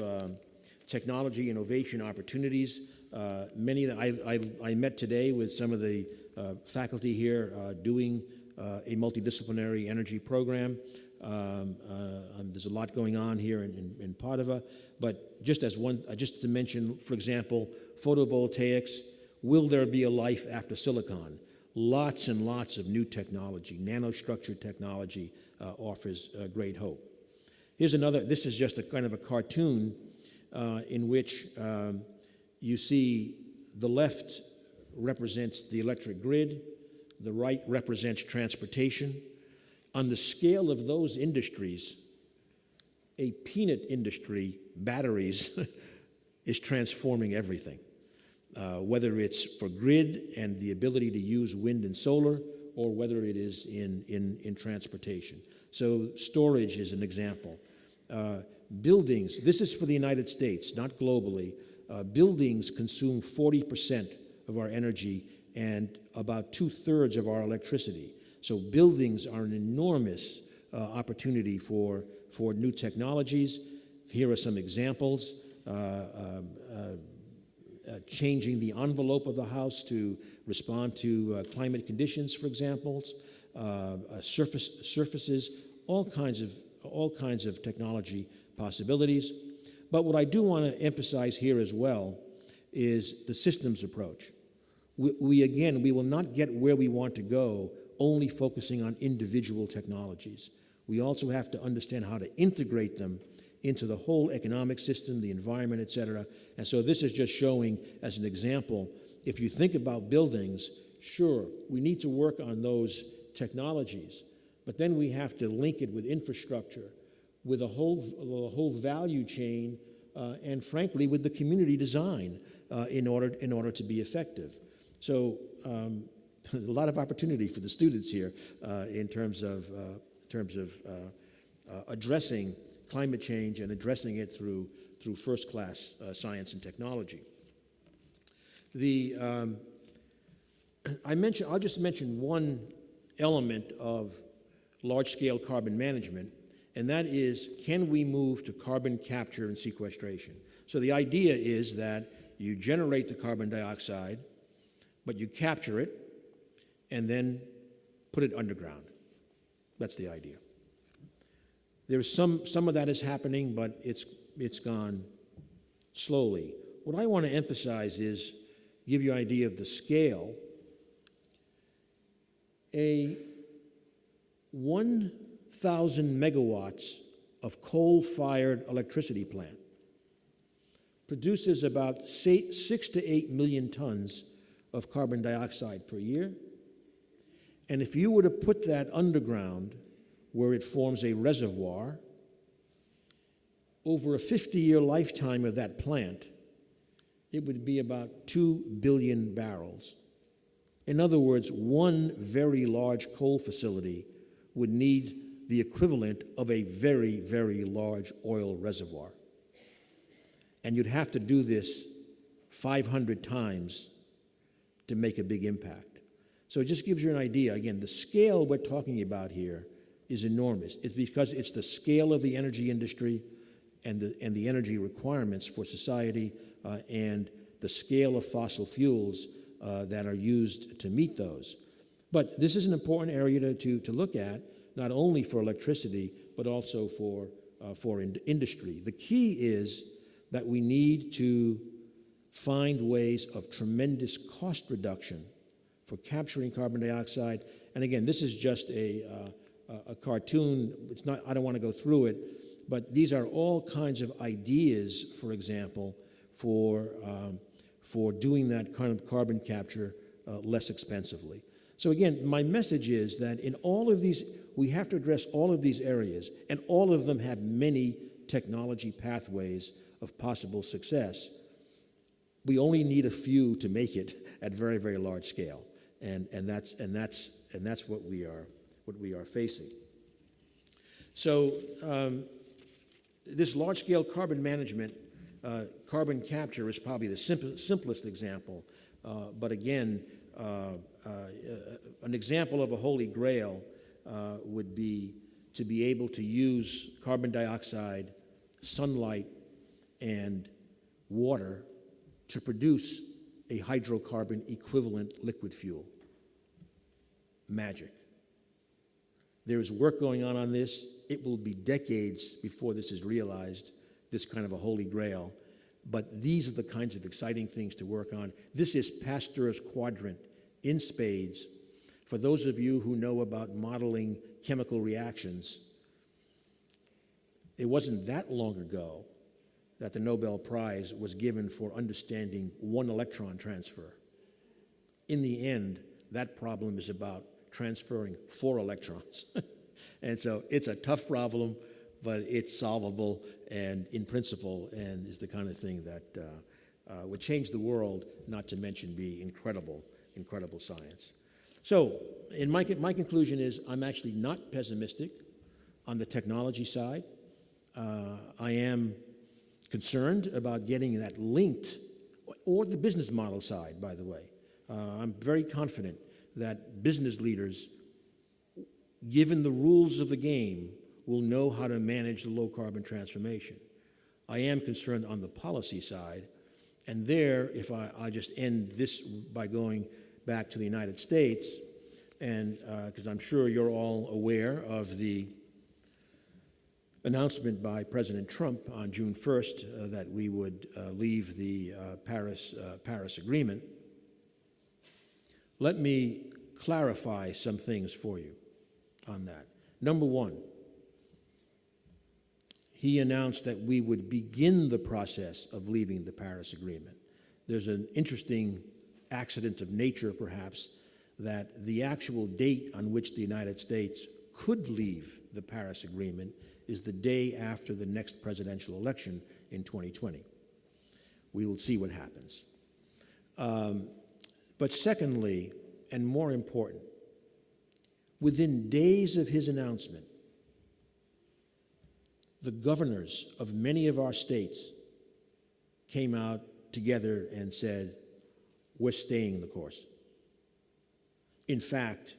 technology innovation opportunities. Many that I met today with some of the faculty here doing a multidisciplinary energy program. There's a lot going on here in Padova, but just to mention, for example, photovoltaics. Will there be a life after silicon? Lots and lots of new technology. Nanostructured technology offers great hope. Here's another. This is just a kind of a cartoon in which you see the left represents the electric grid, the right represents transportation. On the scale of those industries, a peanut industry, batteries, is transforming everything, whether it's for grid and the ability to use wind and solar, or whether it is in transportation. So storage is an example. Buildings, this is for the United States, not globally. Buildings consume 40% of our energy and about 2/3 of our electricity. So buildings are an enormous opportunity for new technologies. Here are some examples. Changing the envelope of the house to respond to climate conditions, for example, surfaces, all kinds of technology possibilities. But what I do want to emphasize here as well is the systems approach. We will not get where we want to go only focusing on individual technologies. We also have to understand how to integrate them into the whole economic system, the environment, et cetera. And so this is just showing, as an example, if you think about buildings, sure, we need to work on those technologies, but then we have to link it with infrastructure, with a whole value chain, and frankly, with the community design in order to be effective. So a lot of opportunity for the students here in terms of addressing climate change and addressing it through first-class science and technology. I'll just mention one element of large-scale carbon management, and that is, can we move to carbon capture and sequestration? So the idea is that you generate the carbon dioxide, but you capture it and then put it underground. That's the idea. There's some of that is happening, but it's gone slowly. What I want to emphasize is, give you an idea of the scale. A 1,000 megawatts of coal-fired electricity plant produces about 6 to 8 million tons of carbon dioxide per year. And if you were to put that underground, where it forms a reservoir, over a 50-year lifetime of that plant, it would be about 2 billion barrels. In other words, one very large coal facility would need the equivalent of a very, very large oil reservoir. And you'd have to do this 500 times to make a big impact. So it just gives you an idea. Again, the scale we're talking about here is enormous. It's because it's the scale of the energy industry and the energy requirements for society and the scale of fossil fuels that are used to meet those. But this is an important area to look at, not only for electricity, but also for industry. The key is that we need to find ways of tremendous cost reduction for capturing carbon dioxide. And again, this is just a cartoon. It's not, I don't want to go through it, but these are all kinds of ideas, for example, for doing that kind of carbon capture less expensively. So again, my message is that in all of these, we have to address all of these areas, and all of them have many technology pathways of possible success. We only need a few to make it at very, very large scale, and that's what we are facing. So this large-scale carbon management, carbon capture is probably the simplest example, but again, an example of a holy grail would be to be able to use carbon dioxide, sunlight, and water to produce a hydrocarbon equivalent liquid fuel. Magic. There is work going on this. It will be decades before this is realized, this kind of a holy grail. But these are the kinds of exciting things to work on. This is Pasteur's quadrant in spades. For those of you who know about modeling chemical reactions, it wasn't that long ago that the Nobel Prize was given for understanding one electron transfer. In the end, that problem is about transferring 4 electrons. And so it's a tough problem, but it's solvable and in principle, and is the kind of thing that would change the world, not to mention be incredible, incredible science. So, in my conclusion is I'm actually not pessimistic on the technology side. I am concerned about getting that linked, or the business model side, by the way. I'm very confident that business leaders, given the rules of the game, will know how to manage the low-carbon transformation. I am concerned on the policy side, and there, if I just end this by going back to the United States, and because I'm sure you're all aware of the announcement by President Trump on June 1st that we would leave the Paris Agreement. Let me clarify some things for you on that. Number one, he announced that we would begin the process of leaving the Paris Agreement. There's an interesting accident of nature, perhaps, that the actual date on which the United States could leave the Paris Agreement is the day after the next presidential election in 2020. We will see what happens. But secondly, and more important, within days of his announcement, the governors of many of our states came out together and said, we're staying the course. In fact,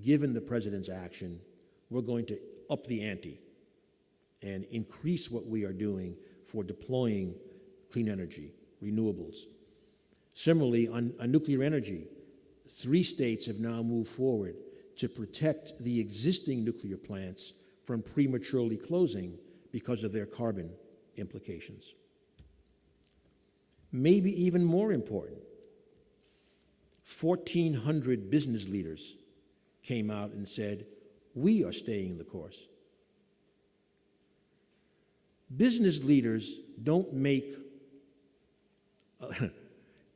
given the president's action, we're going to up the ante and increase what we are doing for deploying clean energy, renewables. Similarly, on nuclear energy, 3 states have now moved forward to protect the existing nuclear plants from prematurely closing because of their carbon implications. Maybe even more important, 1,400 business leaders came out and said, we are staying the course. Business leaders don't make,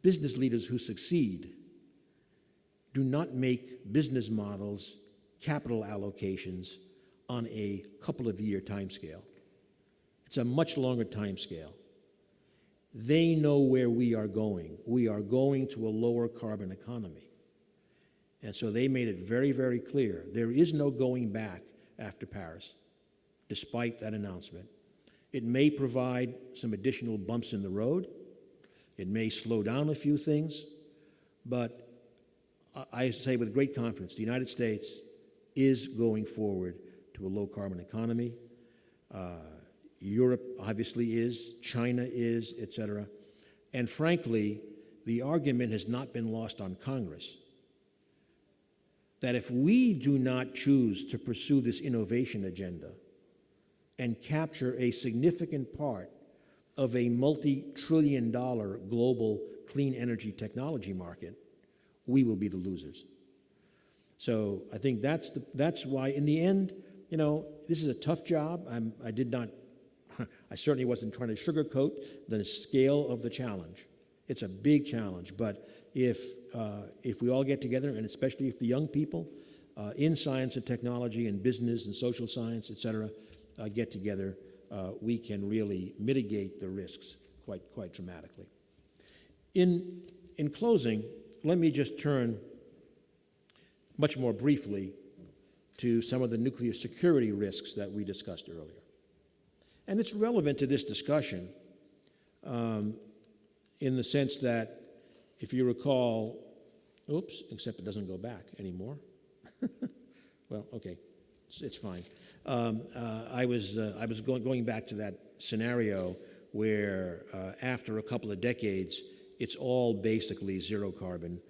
business leaders who succeed do not make business models, capital allocations on a couple of year time scale. It's a much longer time scale. They know where we are going. We are going to a lower carbon economy. And so they made it very, very clear. There is no going back after Paris, despite that announcement. It may provide some additional bumps in the road. It may slow down a few things. But I say with great confidence, the United States is going forward to a low carbon economy. Europe obviously is, China is, et cetera. And frankly, the argument has not been lost on Congress that if we do not choose to pursue this innovation agenda and capture a significant part of a multi-trillion-dollar global clean energy technology market, we will be the losers. So I think that's why, in the end, you know, this is a tough job. I certainly wasn't trying to sugarcoat the scale of the challenge. It's a big challenge, but if we all get together, and especially if the young people in science and technology and business and social science, et cetera, get together, we can really mitigate the risks quite dramatically. In closing, let me just turn much more briefly to some of the nuclear security risks that we discussed earlier. And it's relevant to this discussion in the sense that, if you recall, except it doesn't go back anymore. Well, okay, it's fine. I was going back to that scenario where after a couple of decades, it's all basically zero carbon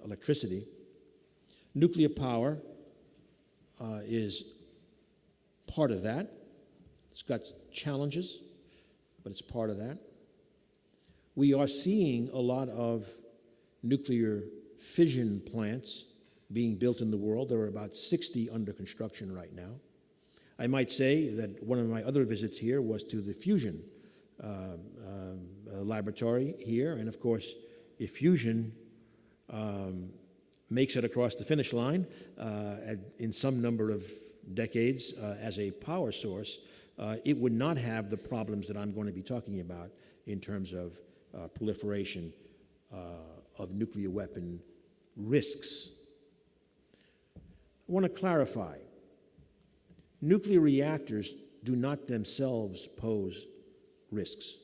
electricity. Nuclear power is part of that. It's got challenges, but it's part of that. We are seeing a lot of nuclear fission plants being built in the world. There are about 60 under construction right now. I might say that one of my other visits here was to the fusion laboratory here, and of course, if fusion makes it across the finish line in some number of decades as a power source, it would not have the problems that I'm going to be talking about in terms of proliferation of nuclear weapon risks. I want to clarify, nuclear reactors do not themselves pose risks.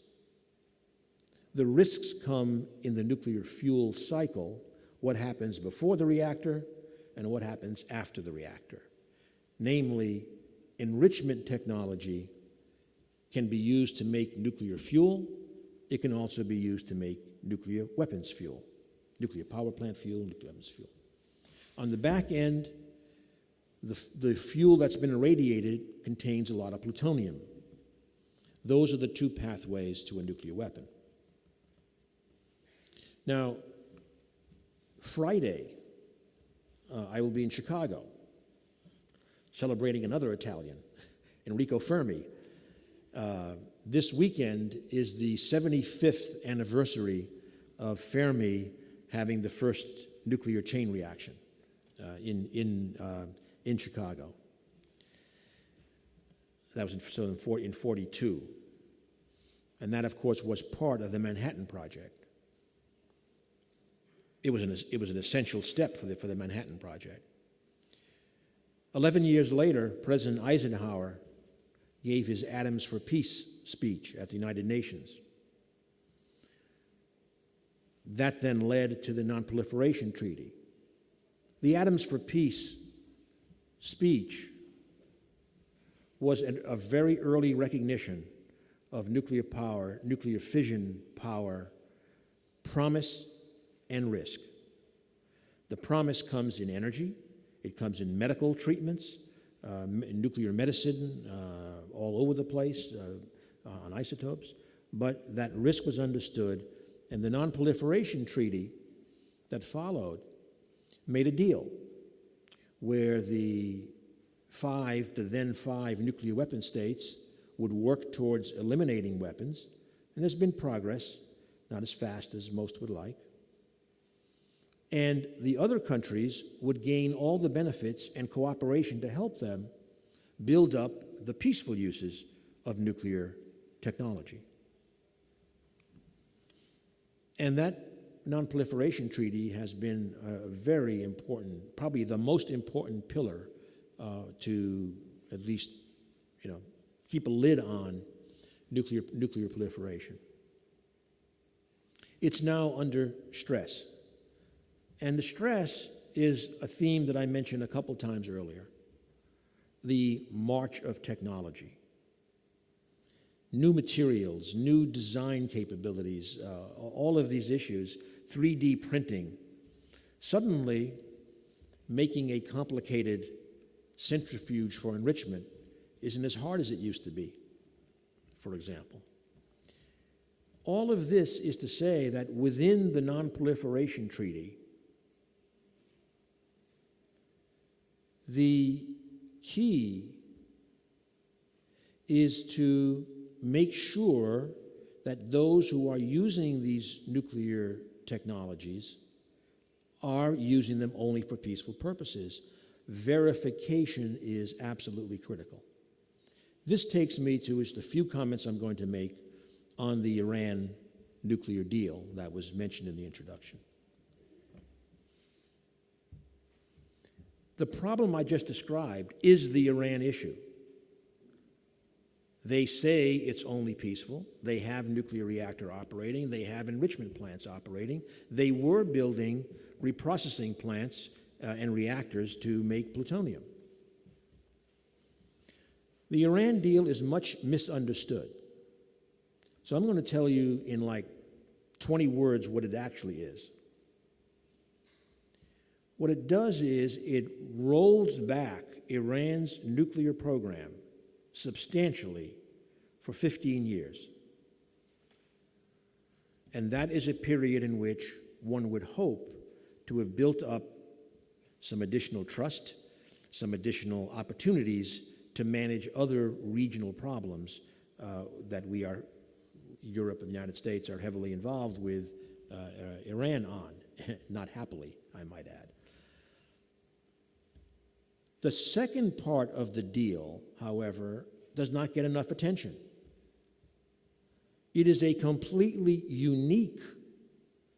The risks come in the nuclear fuel cycle, what happens before the reactor and what happens after the reactor. Namely, enrichment technology can be used to make nuclear fuel. It can also be used to make nuclear weapons fuel, nuclear power plant fuel, nuclear weapons fuel. On the back end, the fuel that's been irradiated contains a lot of plutonium. Those are the two pathways to a nuclear weapon. Now, Friday, I will be in Chicago celebrating another Italian, Enrico Fermi. This weekend is the 75th anniversary of Fermi having the first nuclear chain reaction in Chicago. That was in 42. And that, of course, was part of the Manhattan Project. It was an essential step for the Manhattan Project. 11 years later, President Eisenhower gave his Atoms for Peace speech at the United Nations. That then led to the Non-Proliferation Treaty. The Atoms for Peace speech was a very early recognition of nuclear power, nuclear fission power, promise and risk. The promise comes in energy, it comes in medical treatments, nuclear medicine all over the place on isotopes, but that risk was understood, and the Non-Proliferation Treaty that followed made a deal where the then five nuclear weapon states would work towards eliminating weapons, and there's been progress, not as fast as most would like. And the other countries would gain all the benefits and cooperation to help them build up the peaceful uses of nuclear technology. And that Non-Proliferation Treaty has been a very important, probably the most important pillar to at least, keep a lid on nuclear proliferation. It's now under stress. And the stress is a theme that I mentioned a couple times earlier, the march of technology. New materials, new design capabilities, all of these issues, 3D printing, suddenly making a complicated centrifuge for enrichment isn't as hard as it used to be, for example. All of this is to say that within the Non-Proliferation Treaty, the key is to make sure that those who are using these nuclear technologies are using them only for peaceful purposes. Verification is absolutely critical. This takes me to just a few comments I'm going to make on the Iran nuclear deal that was mentioned in the introduction. The problem I just described is the Iran issue. They say it's only peaceful. They have nuclear reactor operating. They have enrichment plants operating. They were building reprocessing plants and reactors to make plutonium. The Iran deal is much misunderstood. So I'm going to tell you in like 20 words what it actually is. What it does is it rolls back Iran's nuclear program substantially for 15 years. And that is a period in which one would hope to have built up some additional trust, some additional opportunities to manage other regional problems that Europe and the United States are heavily involved with Iran on, not happily, I might add. The second part of the deal, however, does not get enough attention. It is a completely unique,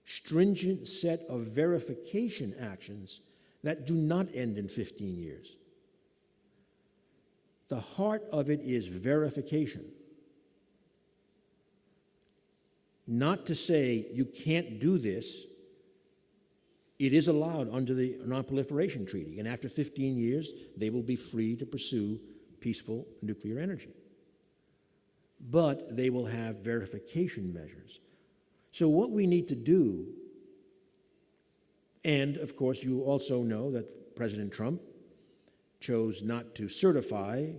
stringent set of verification actions that do not end in 15 years. The heart of it is verification. Not to say you can't do this. It is allowed under the Non-Proliferation Treaty, and after 15 years, they will be free to pursue peaceful nuclear energy. But they will have verification measures. So what we need to do, and of course you also know that President Trump chose not to certify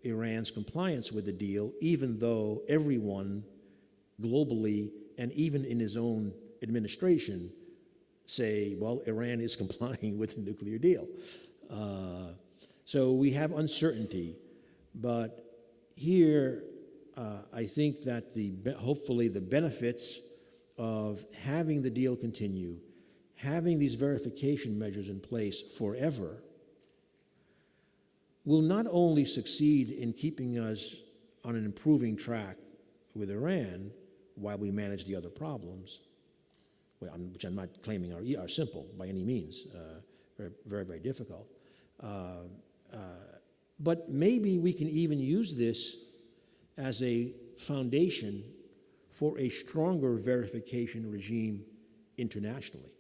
Iran's compliance with the deal, even though everyone globally and even in his own administration say, well, Iran is complying with the nuclear deal. So we have uncertainty, but here I think that hopefully the benefits of having the deal continue, having these verification measures in place forever, will not only succeed in keeping us on an improving track with Iran while we manage the other problems, which I'm not claiming are simple by any means, very, very difficult. But maybe we can even use this as a foundation for a stronger verification regime internationally.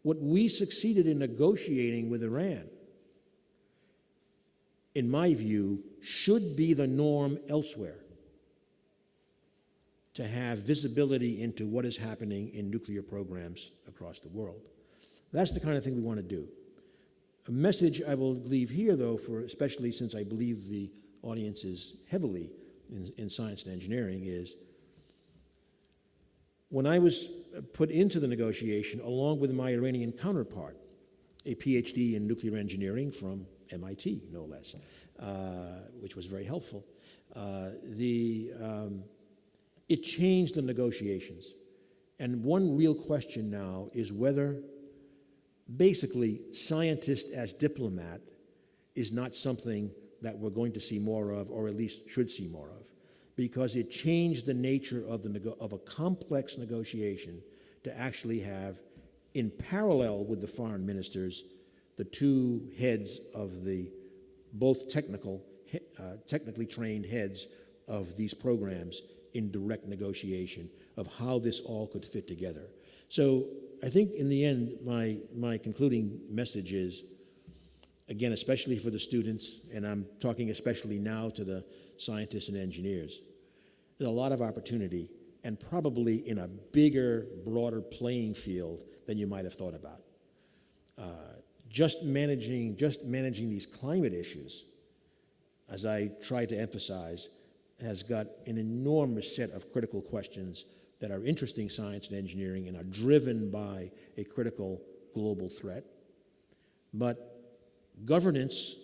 What we succeeded in negotiating with Iran, in my view, should be the norm elsewhere, to have visibility into what is happening in nuclear programs across the world. That's the kind of thing we want to do. A message I will leave here, though, especially since I believe the audience is heavily in science and engineering, is when I was put into the negotiation, along with my Iranian counterpart, a PhD in nuclear engineering from MIT, no less, which was very helpful, it changed the negotiations. And one real question now is whether basically scientist as diplomat is not something that we're going to see more of, or at least should see more of, because it changed the nature of a complex negotiation to actually have, in parallel with the foreign ministers, the two heads of the both technically trained heads of these programs in direct negotiation of how this all could fit together. So I think in the end, my concluding message is, again, especially for the students, and I'm talking especially now to the scientists and engineers, there's a lot of opportunity, and probably in a bigger, broader playing field than you might have thought about. Just managing these climate issues, as I tried to emphasize, has got an enormous set of critical questions that are interesting science and engineering and are driven by a critical global threat. But governance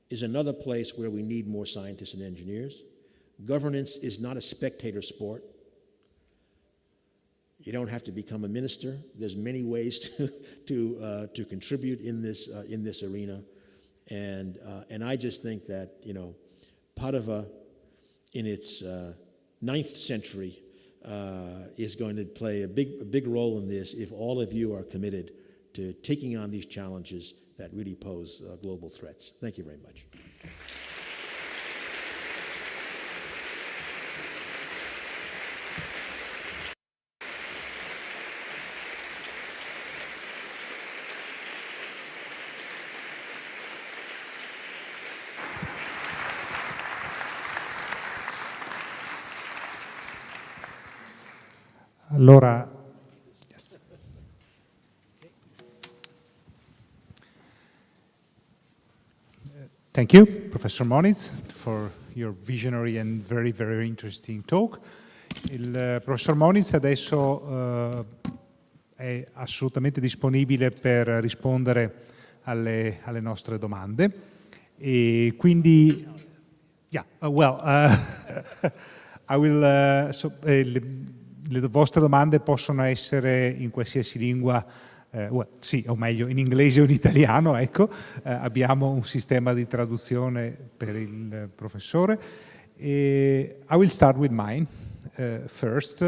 is another place where we need more scientists and engineers. Governance is not a spectator sport. You don't have to become a minister. There's many ways to contribute in this arena, and I just think that Padova, in its 9th century, is going to play a big role in this if all of you are committed to taking on these challenges that really pose global threats. Thank you very much. Allora, yes. Thank you, Professor Moniz, for your visionary and very, very interesting talk. Il professor Moniz adesso è assolutamente disponibile per rispondere alle nostre domande E quindi, I will, le vostre domande possono essere in qualsiasi lingua, sì, o meglio, in inglese o in italiano, ecco. Abbiamo un sistema di traduzione per il professore. I will start with mine first,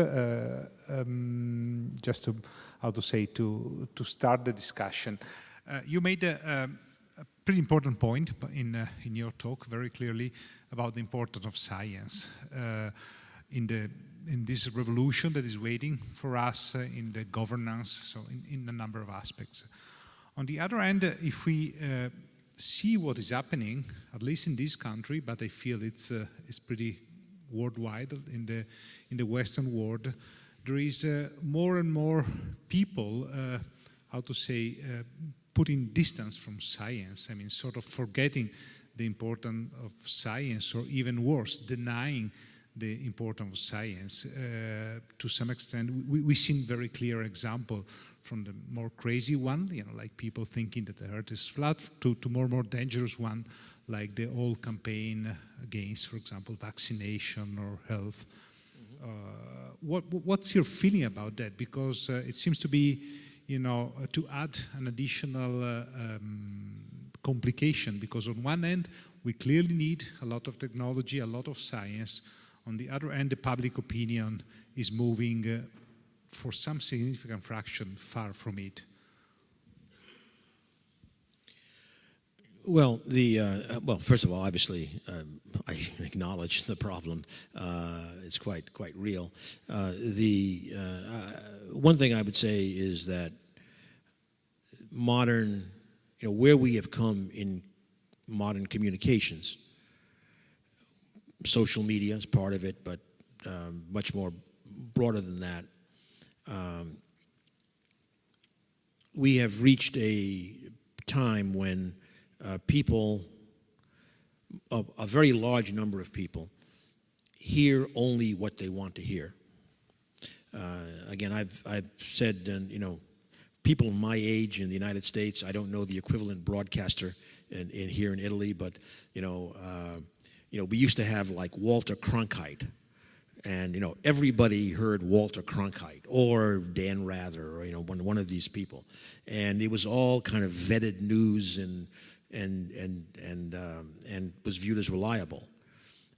just to start the discussion. You made a pretty important point in your talk, very clearly, about the importance of science in this revolution that is waiting for us in the governance, so in a number of aspects. On the other hand, if we see what is happening, at least in this country, but I feel it's pretty worldwide in the Western world, there is more and more people, putting distance from science. I mean, sort of forgetting the importance of science, or even worse, denying the importance of science. To some extent, we've seen very clear example from the more crazy one, like people thinking that the Earth is flat, to more dangerous one, like the whole campaign against, for example, vaccination or health. What's your feeling about that? Because it seems to be, to add an additional complication, because on one end, we clearly need a lot of technology, a lot of science. On the other end, the public opinion is moving for some significant fraction far from it. Well, first of all, obviously, I acknowledge the problem. It's quite real. One thing I would say is that modern, where we have come in modern communications, social media is part of it, but much more broader than that. We have reached a time when people, a very large number of people, hear only what they want to hear. Again, I've said, people my age in the United States, I don't know the equivalent broadcaster here in Italy, but we used to have like Walter Cronkite, and everybody heard Walter Cronkite or Dan Rather, or one of these people, and it was all kind of vetted news and was viewed as reliable.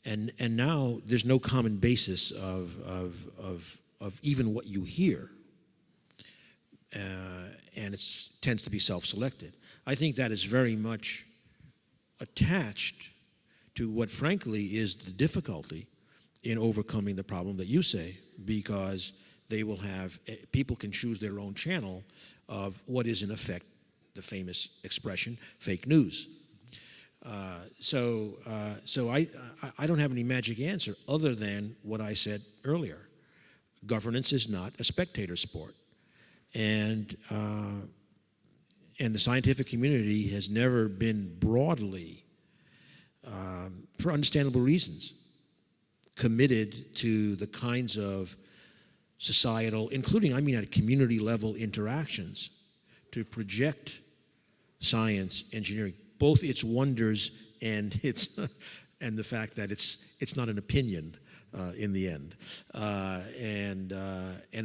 And now there's no common basis of even what you hear, and it tends to be self-selected. I think that is very much attached to what, frankly, is the difficulty in overcoming the problem that you say, because people can choose their own channel of what is, in effect, the famous expression, fake news. So I don't have any magic answer other than what I said earlier. Governance is not a spectator sport. And the scientific community has never been broadly, for understandable reasons, committed to the kinds of societal, including, at community level interactions, to project science, engineering, both its wonders and the fact that it's not an opinion in the end. And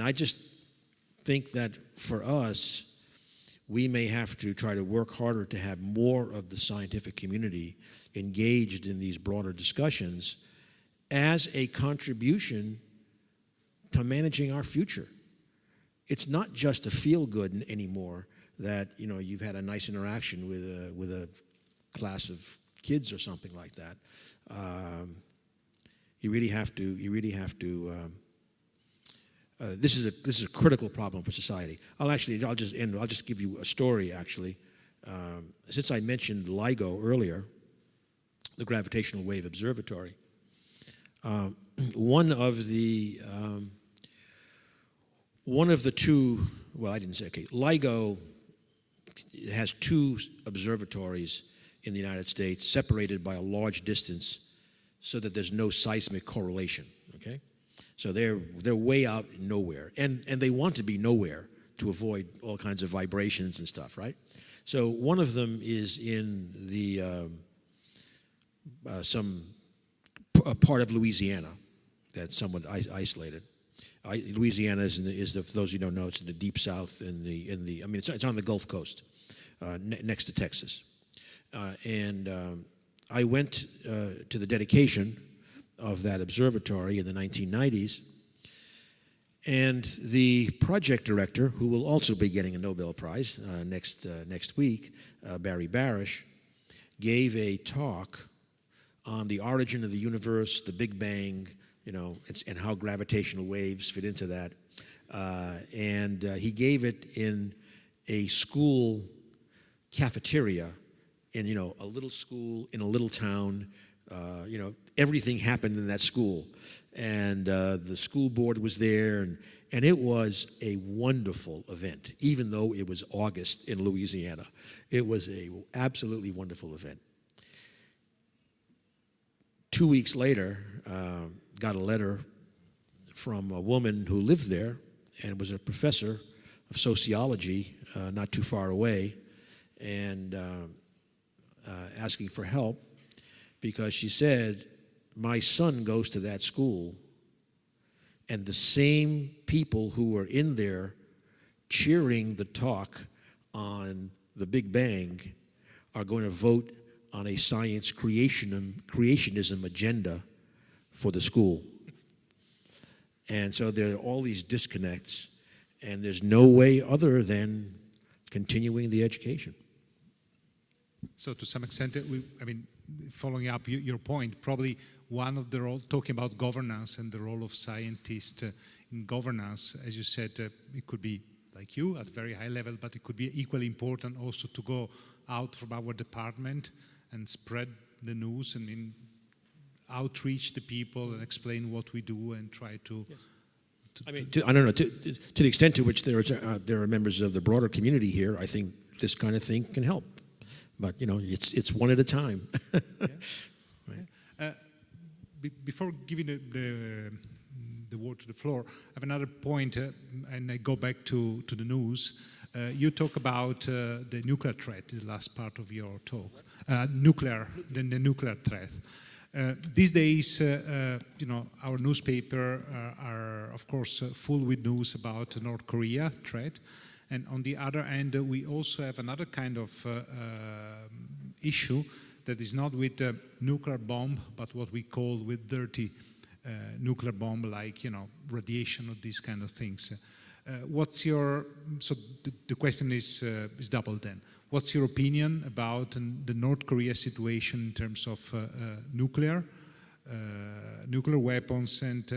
I just think that for us, we may have to try to work harder to have more of the scientific community engaged in these broader discussions as a contribution to managing our future. It's not just a feel-good anymore that you've had a nice interaction with a class of kids or something like that. You really have to. This is a critical problem for society. I'll just give you a story. Actually, since I mentioned LIGO earlier, the Gravitational Wave Observatory, one of the two. Well, I didn't say. Okay, LIGO has two observatories in the United States, separated by a large distance, so that there's no seismic correlation. Okay. So they're way out in nowhere, and they want to be nowhere to avoid all kinds of vibrations and stuff, right? So one of them is in the a part of Louisiana that's somewhat isolated. Louisiana is for those who don't know, it's in the deep south. It's on the Gulf Coast, next to Texas. I went to the dedication of that observatory in the 1990s, and the project director, who will also be getting a Nobel Prize next week, Barry Barish, gave a talk on the origin of the universe, the Big Bang, and how gravitational waves fit into that. He gave it in a school cafeteria in, a little school in a little town. Everything happened in that school. And the school board was there, and it was a wonderful event, even though it was August in Louisiana. It was an absolutely wonderful event. 2 weeks later, got a letter from a woman who lived there and was a professor of sociology not too far away, and asking for help because she said, my son goes to that school, and the same people who were in there cheering the talk on the Big Bang are going to vote on a science creationism agenda for the school. And so there are all these disconnects, and there's no way other than continuing the education. So to some extent, following up your point, probably one of the role, talking about governance and the role of scientists in governance, as you said, it could be like you at very high level, but it could be equally important also to go out from our department and spread the news and outreach the people and explain what we do and try to... Yes. I don't know, to the extent to which there are members of the broader community here, I think this kind of thing can help. But, it's one at a time. Yeah. Right. Before giving the word to the floor, I have another point, and I go back to the news. You talk about the nuclear threat, the last part of your talk. The nuclear threat. These days, our newspaper are of course full with news about the North Korea threat. And on the other hand, we also have another kind of issue that is not with a nuclear bomb, but what we call with dirty nuclear bomb, like, radiation or these kind of things. So the question is double then. What's your opinion about the North Korea situation in terms of nuclear weapons, and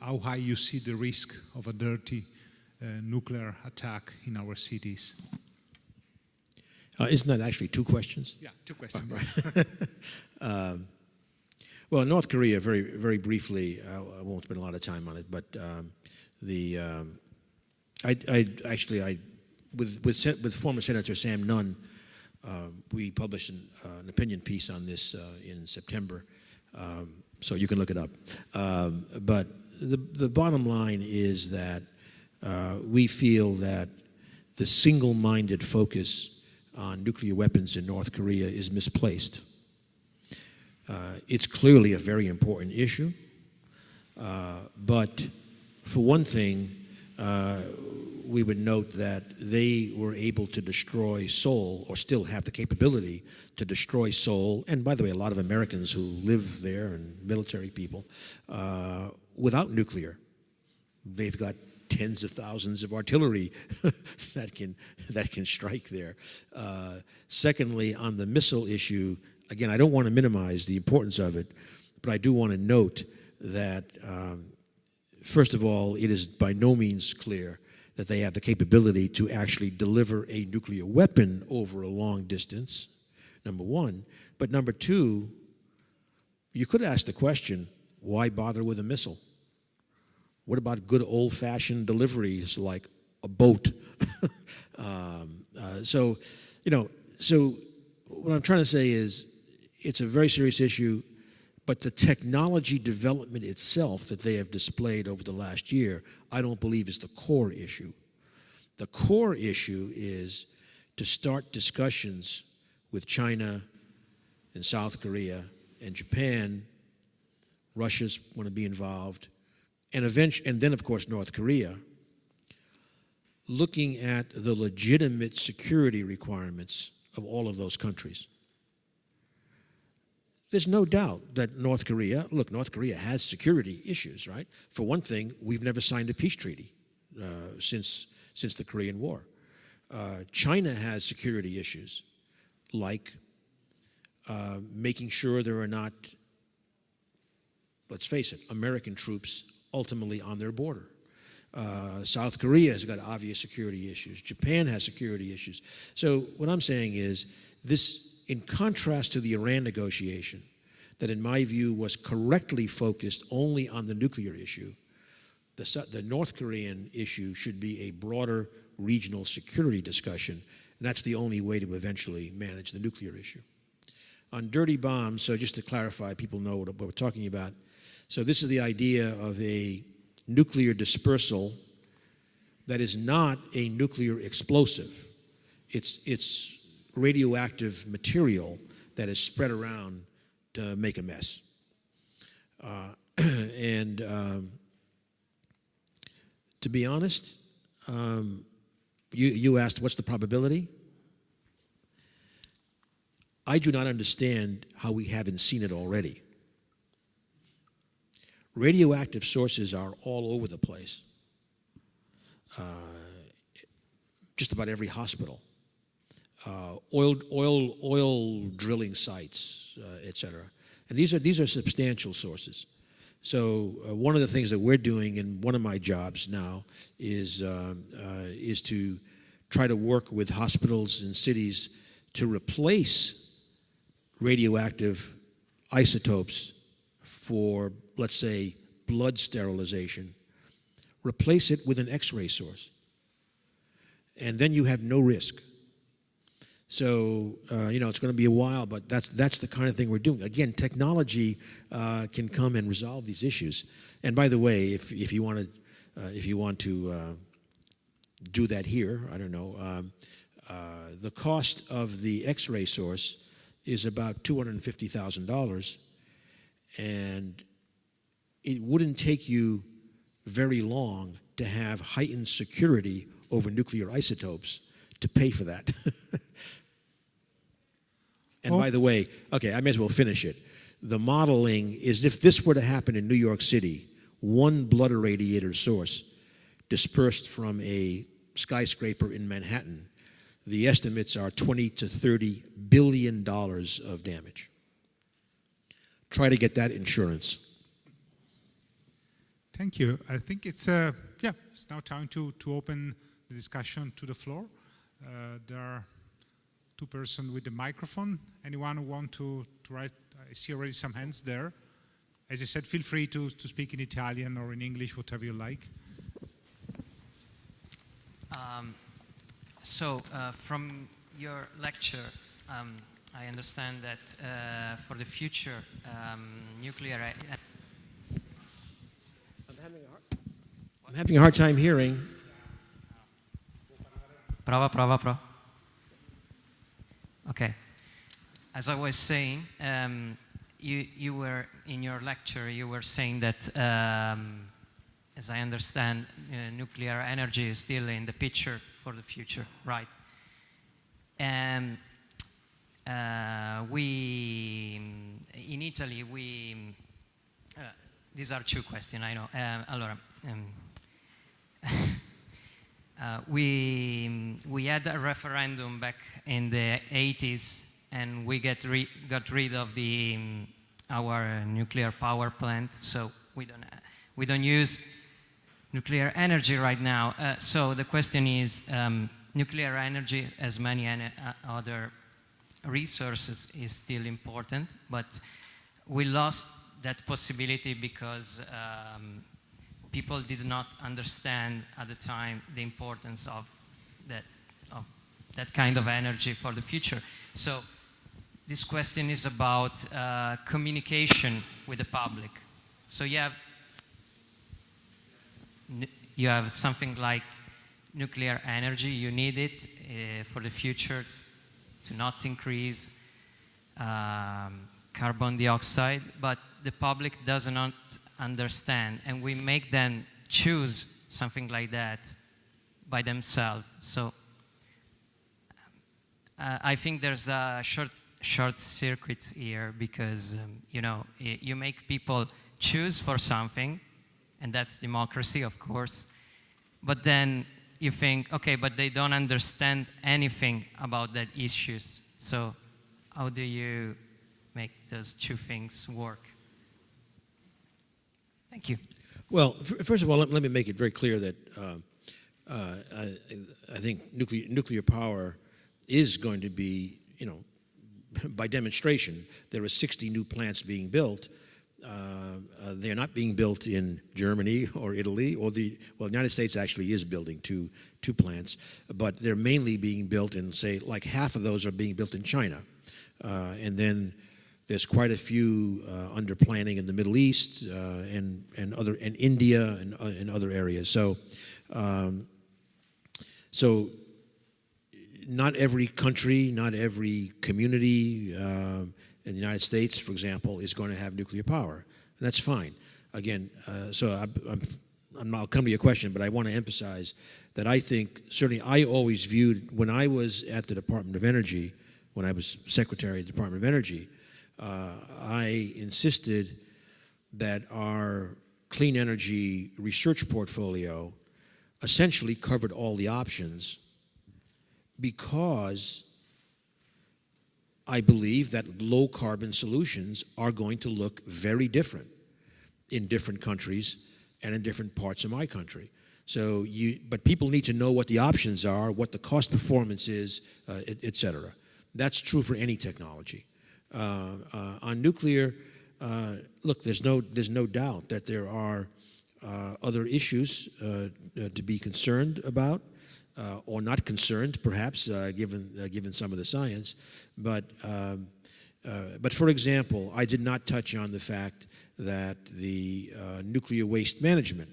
how high you see the risk of a dirty nuclear attack in our cities? Isn't that actually two questions? Yeah, two questions. Right. Well, North Korea, very, very briefly, I won't spend a lot of time on it, but with former Senator Sam Nunn, we published an opinion piece on this in September, so you can look it up. But the bottom line is that we feel that the single-minded focus on nuclear weapons in North Korea is misplaced. It's clearly a very important issue, but for one thing, we would note that they were able to destroy Seoul, or still have the capability to destroy Seoul, and by the way, a lot of Americans who live there and military people, without nuclear. They've got tens of thousands of artillery that can strike there. Secondly, on the missile issue, again, I don't want to minimize the importance of it, but I do want to note that, first of all, it is by no means clear that they have the capability to actually deliver a nuclear weapon over a long distance, number one. But number two, you could ask the question, why bother with a missile? What about good old-fashioned deliveries like a boat? So what I'm trying to say is it's a very serious issue, but the technology development itself that they have displayed over the last year, I don't believe is the core issue. The core issue is to start discussions with China and South Korea and Japan. Russia's want to be involved, and then of course North Korea, looking at the legitimate security requirements of all of those countries. There's no doubt that North Korea has security issues, right? For one thing, we've never signed a peace treaty since the Korean War. China has security issues, like making sure there are not, let's face it, American troops ultimately on their border. South Korea has got obvious security issues. Japan has security issues. So what I'm saying is this, in contrast to the Iran negotiation, that in my view was correctly focused only on the nuclear issue, the North Korean issue should be a broader regional security discussion, and that's the only way to eventually manage the nuclear issue. On dirty bombs, so just to clarify, people know what we're talking about. So this is the idea of a nuclear dispersal that is not a nuclear explosive. It's radioactive material that is spread around to make a mess. To be honest, you asked what's the probability? I do not understand how we haven't seen it already. Radioactive sources are all over the place. Just about every hospital. Oil drilling sites, etc. And these are substantial sources. So one of the things that we're doing in one of my jobs now is to try to work with hospitals and cities to replace radioactive isotopes for, let's say, blood sterilization. Replace it with an X-ray source. And then you have no risk. So, it's going to be a while, but that's the kind of thing we're doing. Again, technology can come and resolve these issues. And by the way, if you want to do that here, I don't know, the cost of the X-ray source is about $250,000, and it wouldn't take you very long to have heightened security over nuclear isotopes to pay for that. And by the way, okay, I may as well finish it. The modeling is if this were to happen in New York City, one blood irradiator source dispersed from a skyscraper in Manhattan, the estimates are $20 to $30 billion of damage. Try to get that insurance. Thank you. I think it's now time to open the discussion to the floor. There are two persons with the microphone. Anyone who want to write? I see already some hands there. As I said, feel free to speak in Italian or in English, whatever you like. From your lecture, I understand that for the future, nuclear... I'm having a hard time hearing. Prova. Okay. As I was saying, you were, in your lecture, you were saying that, as I understand, nuclear energy is still in the picture for the future, right? And we, in Italy, these are two questions, I know. We had a referendum back in the 80s, and we got rid of our nuclear power plant, so we don't use nuclear energy right now. So the question is, nuclear energy, as many other resources, is still important, but we lost that possibility because people did not understand at the time the importance of that kind of energy for the future. So this question is about communication with the public. So you have something like nuclear energy, you need it for the future to not increase carbon dioxide, but the public does not understand, and we make them choose something like that by themselves. So I think there's a short circuit here, because you know, you make people choose for something, and that's democracy, of course, but then you think, okay, but they don't understand anything about that issues. So how do you make those two things work? Thank you. Well, first of all, let me make it very clear that I think nuclear power is going to be, you know, by demonstration. There are 60 new plants being built. They're not being built in Germany or Italy, or the United States actually is building two plants, but they're mainly being built in, say, like half of those are being built in China, and then there's quite a few under planning in the Middle East and India and other areas. So not every country, not every community in the United States, for example, is going to have nuclear power. And that's fine. Again, I'll come to your question, but I want to emphasize that I think, certainly I always viewed, when I was at the Department of Energy, when I was Secretary of the Department of Energy, I insisted that our clean energy research portfolio essentially covered all the options, because I believe that low carbon solutions are going to look very different in different countries and in different parts of my country. So but people need to know what the options are, what the cost performance is, et cetera. That's true for any technology. On nuclear, look, there's no doubt that there are other issues to be concerned about, or not concerned, perhaps, given some of the science. But for example, I did not touch on the fact that the nuclear waste management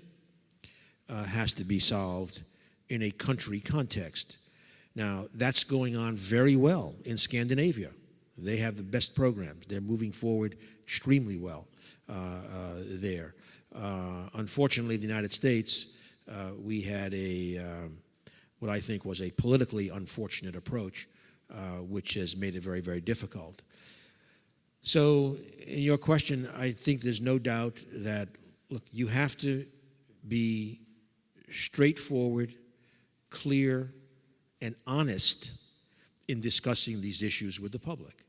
has to be solved in a country context. Now, that's going on very well in Scandinavia. They have the best programs. They're moving forward extremely well there. Unfortunately, the United States, we had what I think was a politically unfortunate approach, which has made it very, very difficult. So, in your question, I think there's no doubt that, look, you have to be straightforward, clear, and honest in discussing these issues with the public.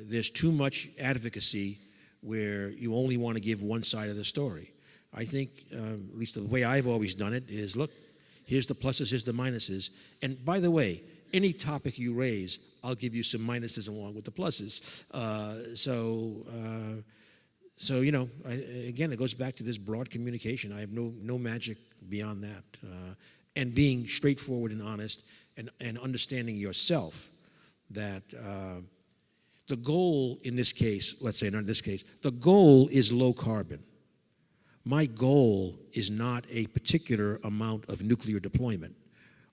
There's too much advocacy where you only want to give one side of the story. I think, at least the way I've always done it, is, look, here's the pluses, here's the minuses. And by the way, any topic you raise, I'll give you some minuses along with the pluses. So you know, again, it goes back to this broad communication. I have no magic beyond that. And being straightforward and honest, and understanding yourself that the goal in this case, let's say not in this case, the goal is low carbon. My goal is not a particular amount of nuclear deployment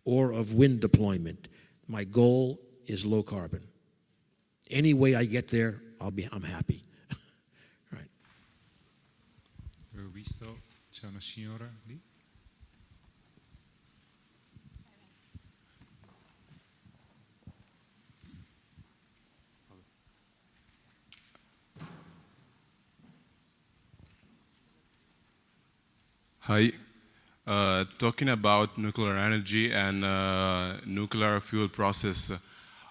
or of wind deployment. My goal is low carbon. Any way I get there, I'm happy. Right. Avevo visto, c'è una signora lì. Hi. Talking about nuclear energy and nuclear fuel process,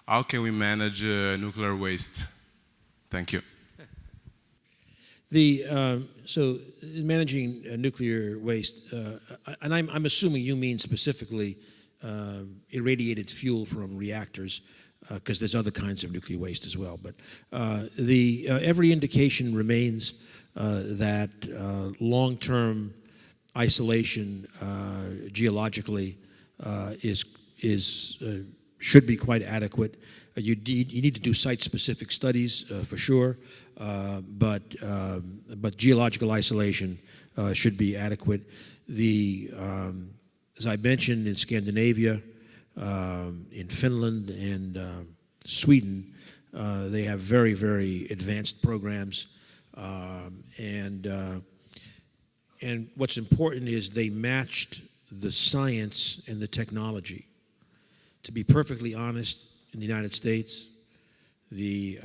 how can we manage nuclear waste? Thank you. So managing nuclear waste, and I'm assuming you mean specifically irradiated fuel from reactors, because there's other kinds of nuclear waste as well. But every indication remains that long-term isolation geologically should be quite adequate. You need to do site-specific studies for sure, but geological isolation should be adequate. As I mentioned, in Scandinavia, in Finland, and Sweden, They have very, very advanced programs. And what's important is they matched the science and the technology. To be perfectly honest, in the United States, the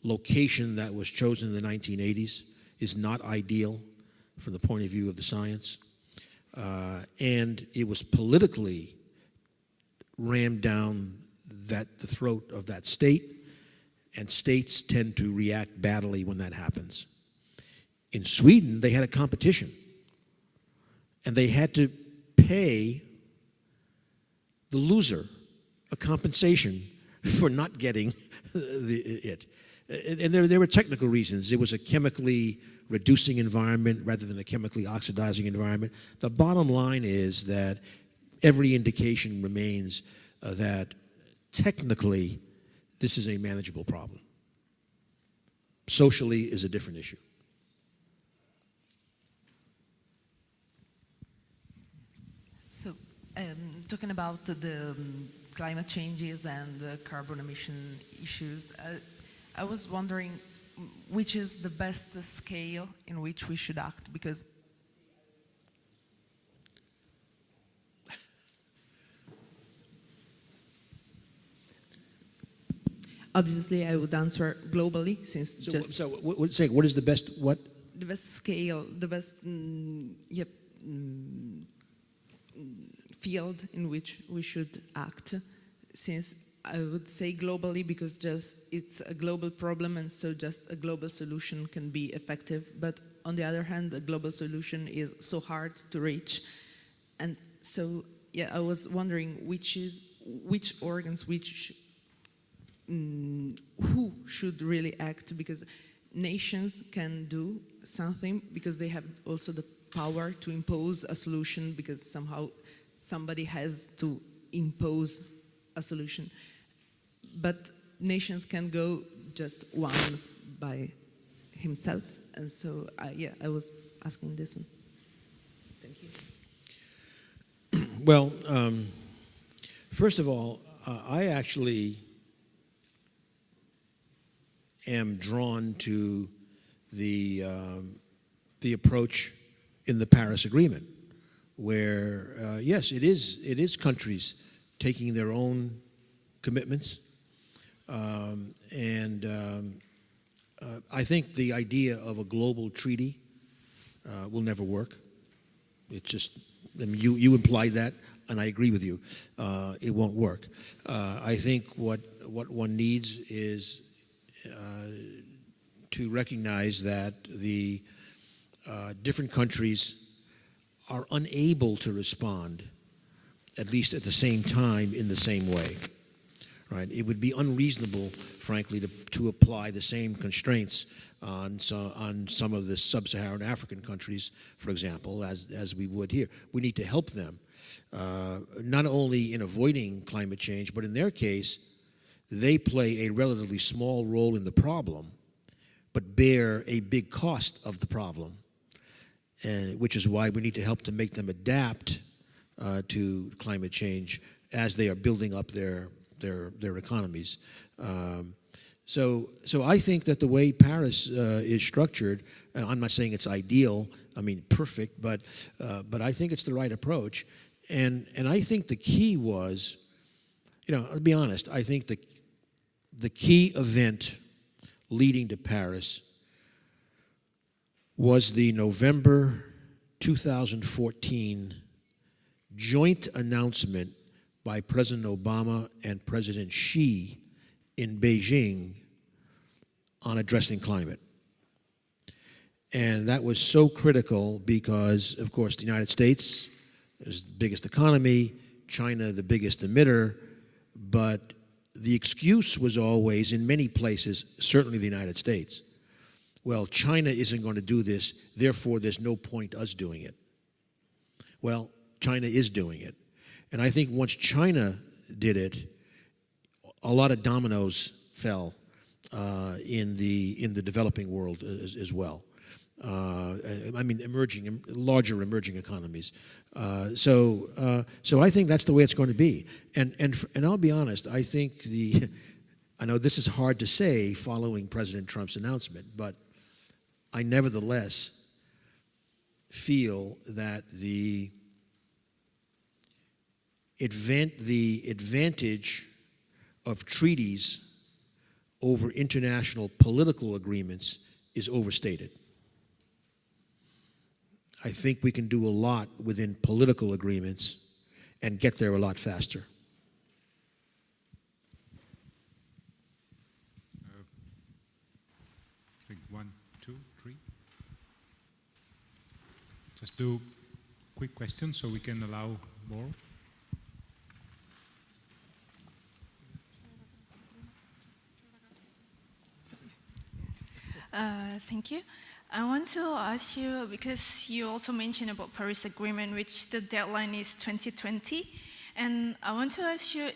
location that was chosen in the 1980s is not ideal from the point of view of the science. And it was politically rammed down the throat of that state, and states tend to react badly when that happens. In Sweden, they had a competition, and they had to pay the loser a compensation for not getting it. And there were technical reasons. It was a chemically reducing environment rather than a chemically oxidizing environment. The bottom line is that every indication remains that technically this is a manageable problem. Socially is a different issue. So, talking about the climate changes and the carbon emission issues, I was wondering which is the best scale in which we should act, because obviously I would answer globally, since What is the best, what? The best scale, the best field in which we should act, since I would say globally because just it's a global problem, and so just a global solution can be effective. But on the other hand, a global solution is so hard to reach. And so, yeah, I was wondering which organs, who should really act, because nations can do something because they have also the power to impose a solution, because somehow somebody has to impose a solution. But nations can go just one by himself. And so, I was asking this one. Thank you. Well, first of all, I actually am drawn to the approach in the Paris Agreement, where yes, it is countries taking their own commitments, and I think the idea of a global treaty will never work. It just, I mean, you implied that, and I agree with you. It won't work. I think what one needs is to recognize that the different countries are unable to respond, at least at the same time, in the same way. Right? It would be unreasonable, frankly, to apply the same constraints on some of the sub-Saharan African countries, for example, as we would here. We need to help them, not only in avoiding climate change, but in their case, they play a relatively small role in the problem, but bear a big cost of the problem, which is why we need to help to make them adapt to climate change as they are building up their economies. So I think that the way Paris is structured, I'm not saying it's ideal, I mean perfect, but I think it's the right approach. And I think the key was, I'll be honest, I think the key event leading to Paris was the November 2014 joint announcement by President Obama and President Xi in Beijing on addressing climate. And that was so critical because, of course, the United States is the biggest economy, China the biggest emitter, but the excuse was always, in many places, certainly the United States, well, China isn't going to do this, therefore there's no point us doing it. Well, China is doing it. And I think once China did it, a lot of dominoes fell in the developing world as well. I mean, larger emerging economies. So I think that's the way it's going to be. And I'll be honest. I think I know this is hard to say following President Trump's announcement, but I nevertheless feel that the advantage of treaties over international political agreements is overstated. I think we can do a lot within political agreements and get there a lot faster. I think 1, 2, 3. Just do quick questions so we can allow more. Thank you. I want to ask you, because you also mentioned about Paris Agreement, which the deadline is 2020, and I want to ask you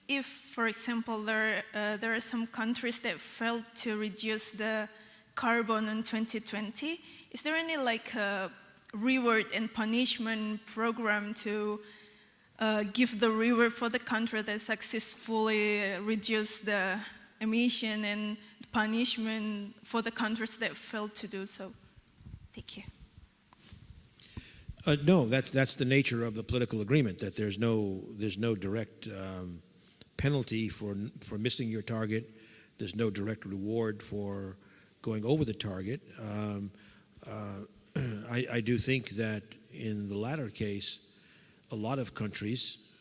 if, for example, there are some countries that failed to reduce the carbon in 2020. Is there any like reward and punishment program to give the reward for the country that successfully reduced the emission, and punishment for the countries that failed to do so? Thank you. No, that's the nature of the political agreement, that there's no direct penalty for missing your target. There's no direct reward for going over the target. I do think that in the latter case, a lot of countries,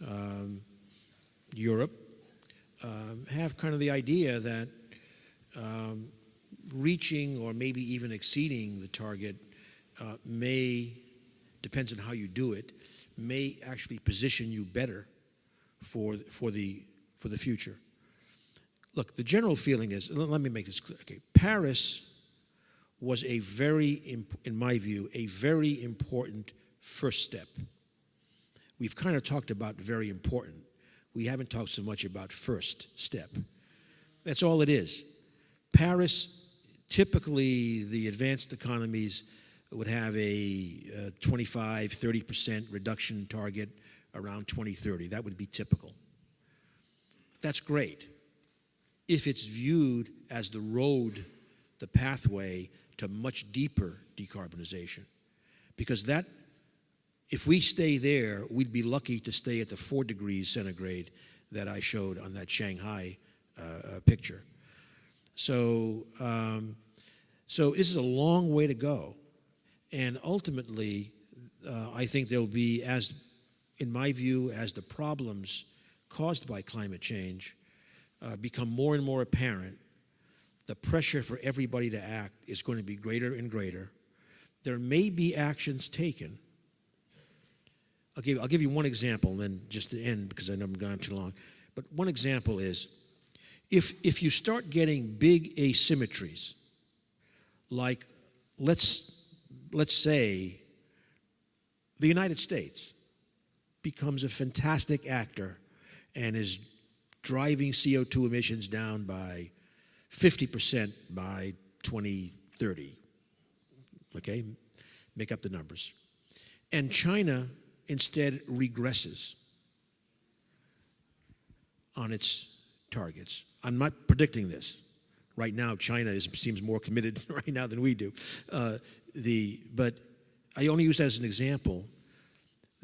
Europe, have kind of the idea that reaching or maybe even exceeding the target depends on how you do it, may actually position you better for the future. Look, the general feeling is, let me make this clear. Okay, Paris was in my view, a very important first step. We've kind of talked about very important. We haven't talked so much about first step. That's all it is. Paris, typically the advanced economies would have a 25, 30% reduction target around 2030. That would be typical. That's great if it's viewed as the road, the pathway to much deeper decarbonization. Because that, if we stay there, we'd be lucky to stay at the 4 degrees centigrade that I showed on that Shanghai picture. So this is a long way to go. And ultimately, I think there'll be, in my view, as the problems caused by climate change become more and more apparent, the pressure for everybody to act is going to be greater and greater. There may be actions taken. I'll give you one example, and then just to end, because I know I'm gone too long. But one example is, if you start getting big asymmetries, like let's say the United States becomes a fantastic actor and is driving CO2 emissions down by 50% by 2030. Okay? Make up the numbers. And China instead regresses on its targets. I'm not predicting this. Right now, China seems more committed right now than we do. But I only use that as an example.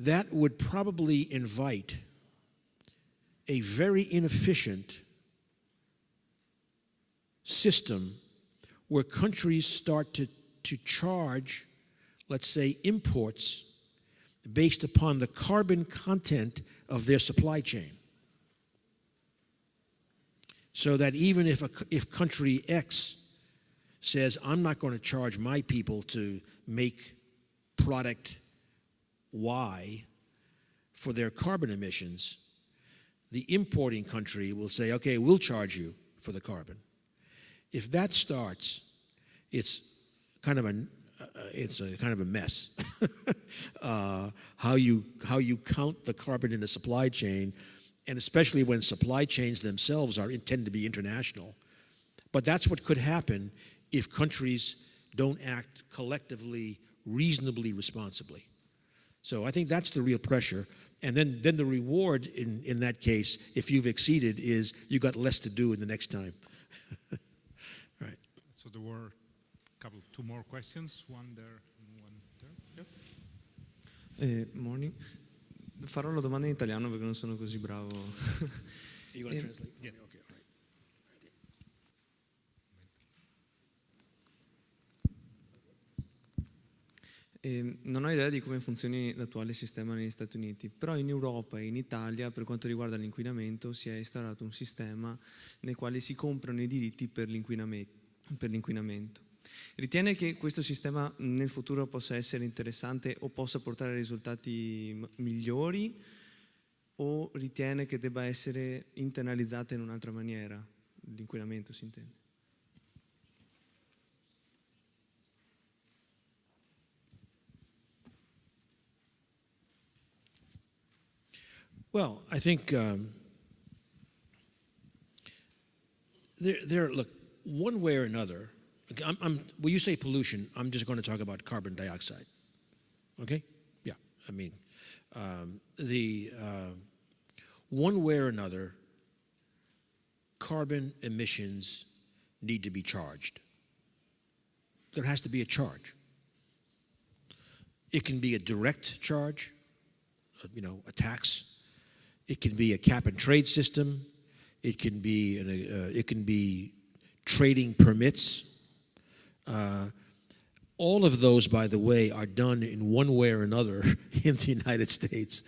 That would probably invite a very inefficient system where countries start to charge, let's say, imports based upon the carbon content of their supply chain. So that even if country X says, I'm not going to charge my people to make product Y for their carbon emissions, the importing country will say, okay, we'll charge you for the carbon. If that starts, it's kind of a mess. How you count the carbon in the supply chain, and especially when supply chains themselves intend to be international. But that's what could happen if countries don't act collectively, reasonably, responsibly. So I think that's the real pressure. And then the reward in that case, if you've exceeded, is you got less to do in the next time. Right. So there were two more questions, one there and one there. Yep. Morning. Farò la domanda in italiano perché non sono così bravo. You want to translate? Yeah. Okay. Non ho idea di come funzioni l'attuale sistema negli Stati Uniti, però in Europa e in Italia, per quanto riguarda l'inquinamento, si è instaurato un sistema nel quale si comprano i diritti per l'inquinamento. Ritiene che questo sistema nel futuro possa essere interessante o possa portare a risultati migliori, o ritiene che debba essere internalizzata in un'altra maniera? L'inquinamento si intende. Well, I think look, one way or another, when you say pollution, I'm just going to talk about carbon dioxide. Okay? Yeah. I mean, one way or another, carbon emissions need to be charged. There has to be a charge. It can be a direct charge, a tax. It can be a cap and trade system. It can be trading permits. All of those, by the way, are done in one way or another in the United States,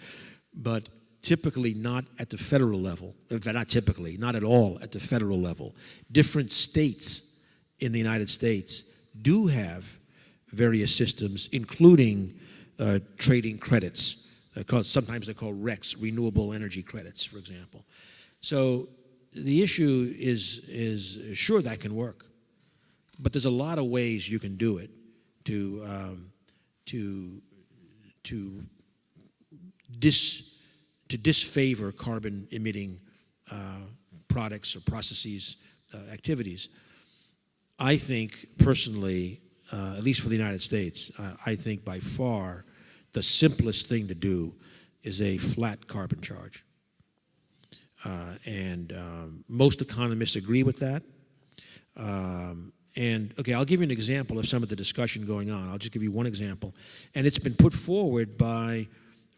but typically not at the federal level. Not typically, not at all at the federal level. Different states in the United States do have various systems, including trading credits. Sometimes they're called RECs, renewable energy credits, for example. So the issue is sure that can work, but there's a lot of ways you can do it to disfavor carbon emitting products or processes, activities. I think personally, at least for the United States, I think by far the simplest thing to do is a flat carbon charge. And most economists agree with that. And okay, I'll give you an example of some of the discussion going on. I'll just give you one example. And it's been put forward by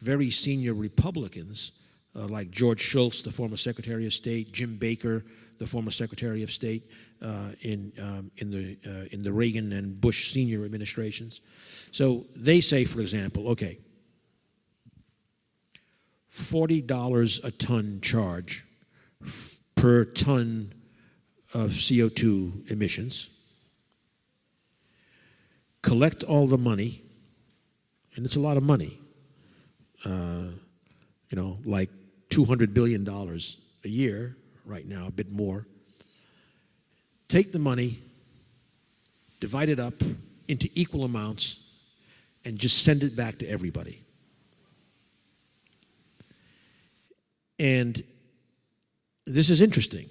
very senior Republicans, like George Shultz, the former Secretary of State, Jim Baker, the former Secretary of State in the Reagan and Bush senior administrations. So they say, for example, okay, $40 a ton charge per ton of CO2 emissions. Collect all the money, and it's a lot of money, like $200 billion a year right now, a bit more. Take the money, divide it up into equal amounts, and just send it back to everybody. And this is interesting.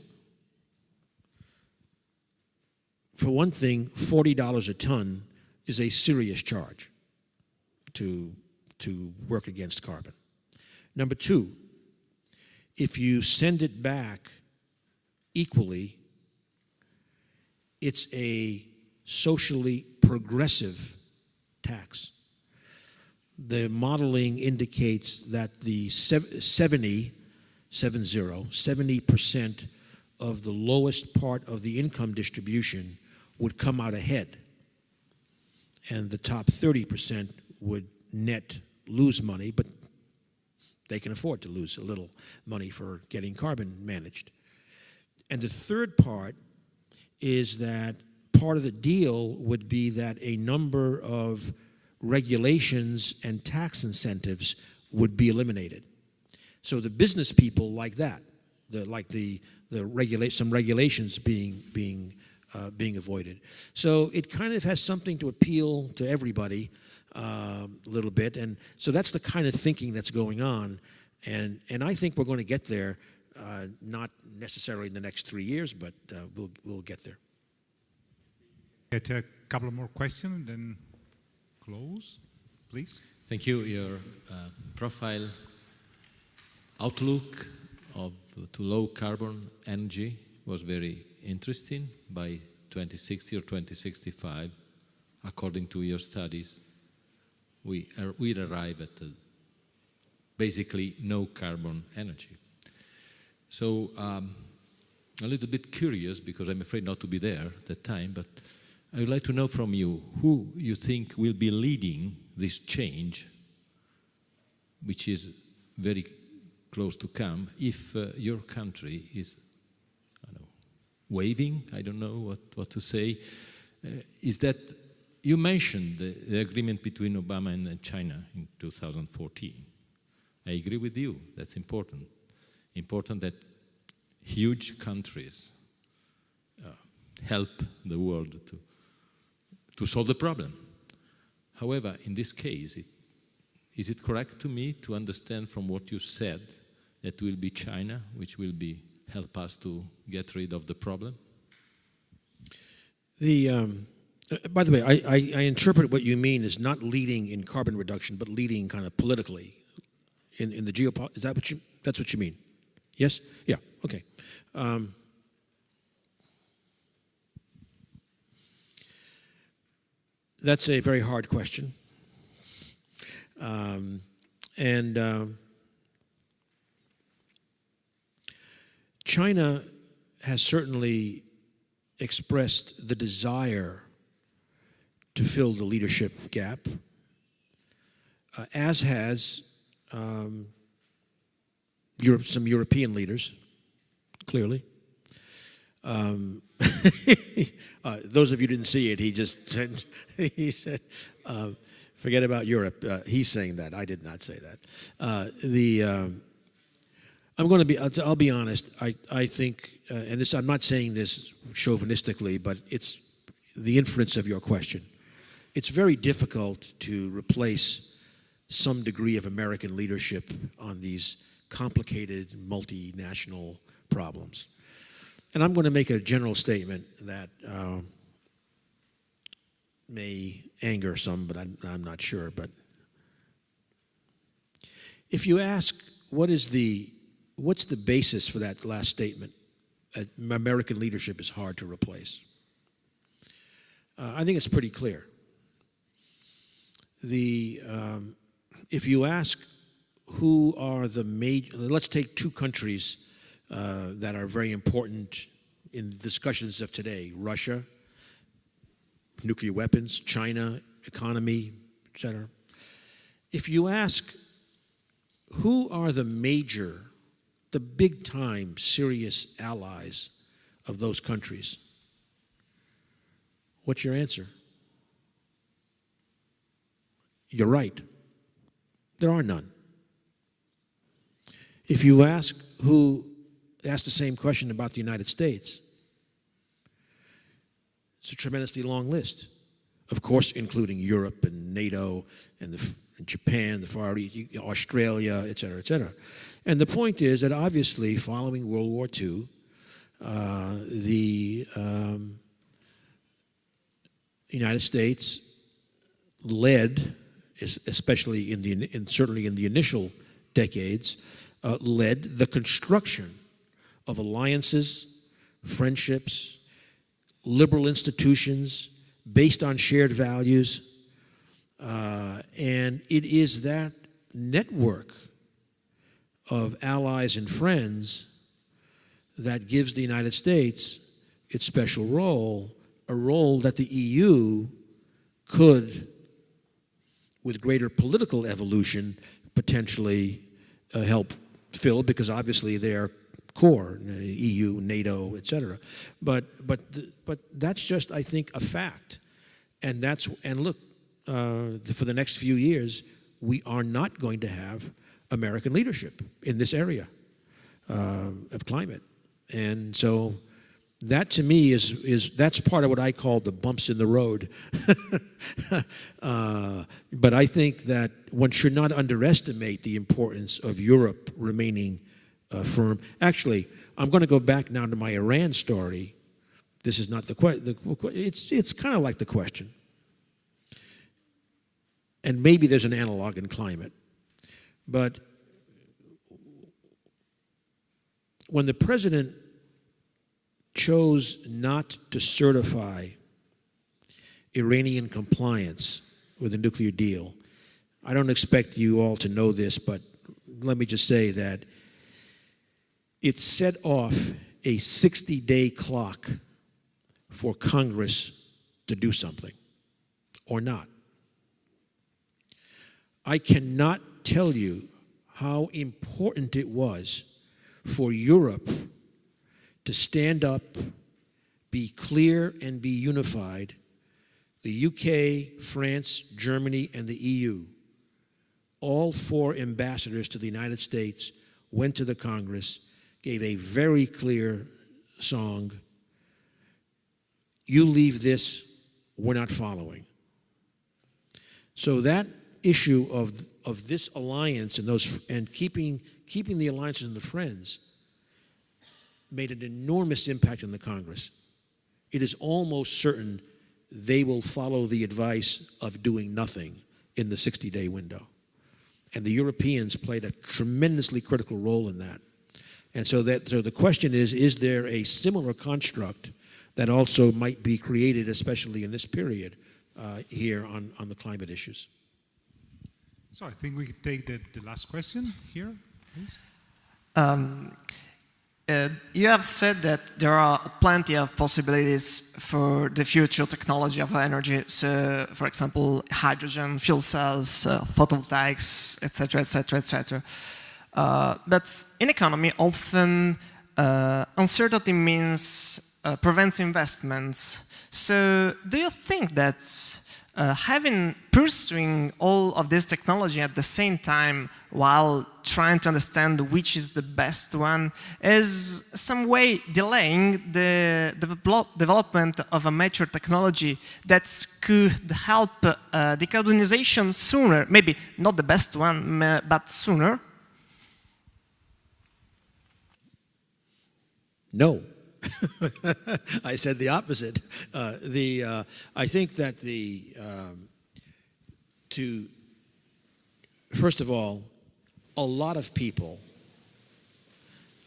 For one thing, $40 a ton is a serious charge to work against carbon. Number two, if you send it back equally, it's a socially progressive tax. The modeling indicates that the 70% of the lowest part of the income distribution would come out ahead, and the top 30% would net lose money, but they can afford to lose a little money for getting carbon managed. And the third part is that part of the deal would be that a number of regulations and tax incentives would be eliminated. So the business people like that, some regulations being avoided. So it kind of has something to appeal to everybody a little bit, and so that's the kind of thinking that's going on, and I think we're going to get there, not necessarily in the next 3 years, but we'll get there. Get a couple more questions, then close, please. Thank you. Your profile outlook to low carbon energy was very interesting. By 2060 or 2065, according to your studies, we'd arrive at basically no carbon energy. So a little bit curious, because I'm afraid not to be there at that time, but I would like to know from you who you think will be leading this change, which is very close to come, if your country is, waving, I don't know what to say, is that you mentioned the agreement between Obama and China in 2014. I agree with you, that's important. Important that huge countries help the world to solve the problem. However, in this case, is it correct to me to understand from what you said that it will be China which will help us to get rid of the problem? By the way, I interpret what you mean as not leading in carbon reduction, but leading kind of politically in the geopolitics. Is that that's what you mean? Yes? Yeah, okay. That's a very hard question. China has certainly expressed the desire to fill the leadership gap, as has some European leaders, clearly. Those of you who didn't see it, he said, forget about Europe. He's saying that. I did not say that. I'll be honest, I think, and this, I'm not saying this chauvinistically, but it's the inference of your question. It's very difficult to replace some degree of American leadership on these complicated multinational problems. And I'm going to make a general statement that may anger some, but I'm not sure. But if you ask what's the basis for that last statement, American leadership is hard to replace, I think it's pretty clear. If you ask who are the major, let's take two countries that are very important in discussions of today: Russia, nuclear weapons; China, economy, etc. If you ask who are the big-time serious allies of those countries, what's your answer? You're right. There are none. If you ask the same question about the United States, it's a tremendously long list. Of course, including Europe and NATO and Japan, the Far East, Australia, et cetera, et cetera. And the point is that obviously, following World War II, the United States led, especially certainly in the initial decades, led the construction of alliances, friendships, liberal institutions based on shared values. And it is that network of allies and friends that gives the United States its special role, a role that the EU could, with greater political evolution, potentially help fill, because obviously they're core, EU, NATO, etc. But that's just, I think, a fact. And look, for the next few years, we are not going to have American leadership in this area of climate. And so that, to me, that's part of what I call the bumps in the road. But I think that one should not underestimate the importance of Europe remaining firm. Actually, I'm going to go back now to my Iran story. This is not the question. It's kind of like the question. And maybe there's an analog in climate. But when the president chose not to certify Iranian compliance with the nuclear deal, I don't expect you all to know this, but let me just say that it set off a 60-day clock for Congress to do something, or not. I cannot tell you how important it was for Europe to stand up, be clear, and be unified. The UK, France, Germany, and the EU, all 4 ambassadors to the United States went to the Congress, gave a very clear song. You leave this, we're not following. So that issue of this alliance and keeping the alliances and the friends made an enormous impact on the Congress. It is almost certain they will follow the advice of doing nothing in the 60-day window. And the Europeans played a tremendously critical role in that. And so the question is there a similar construct that also might be created, especially in this period here on the climate issues? So I think we can take the last question here, please. You have said that there are plenty of possibilities for the future technology of energy. So, for example, hydrogen, fuel cells, photovoltaics, etc., etc., etc. But in economy, often uncertainty means prevents investments. So, do you think that pursuing all of this technology at the same time while trying to understand which is the best one is some way delaying the development of a mature technology that could help decarbonization sooner, maybe not the best one, but sooner? No. I said the opposite. I think that first of all, a lot of people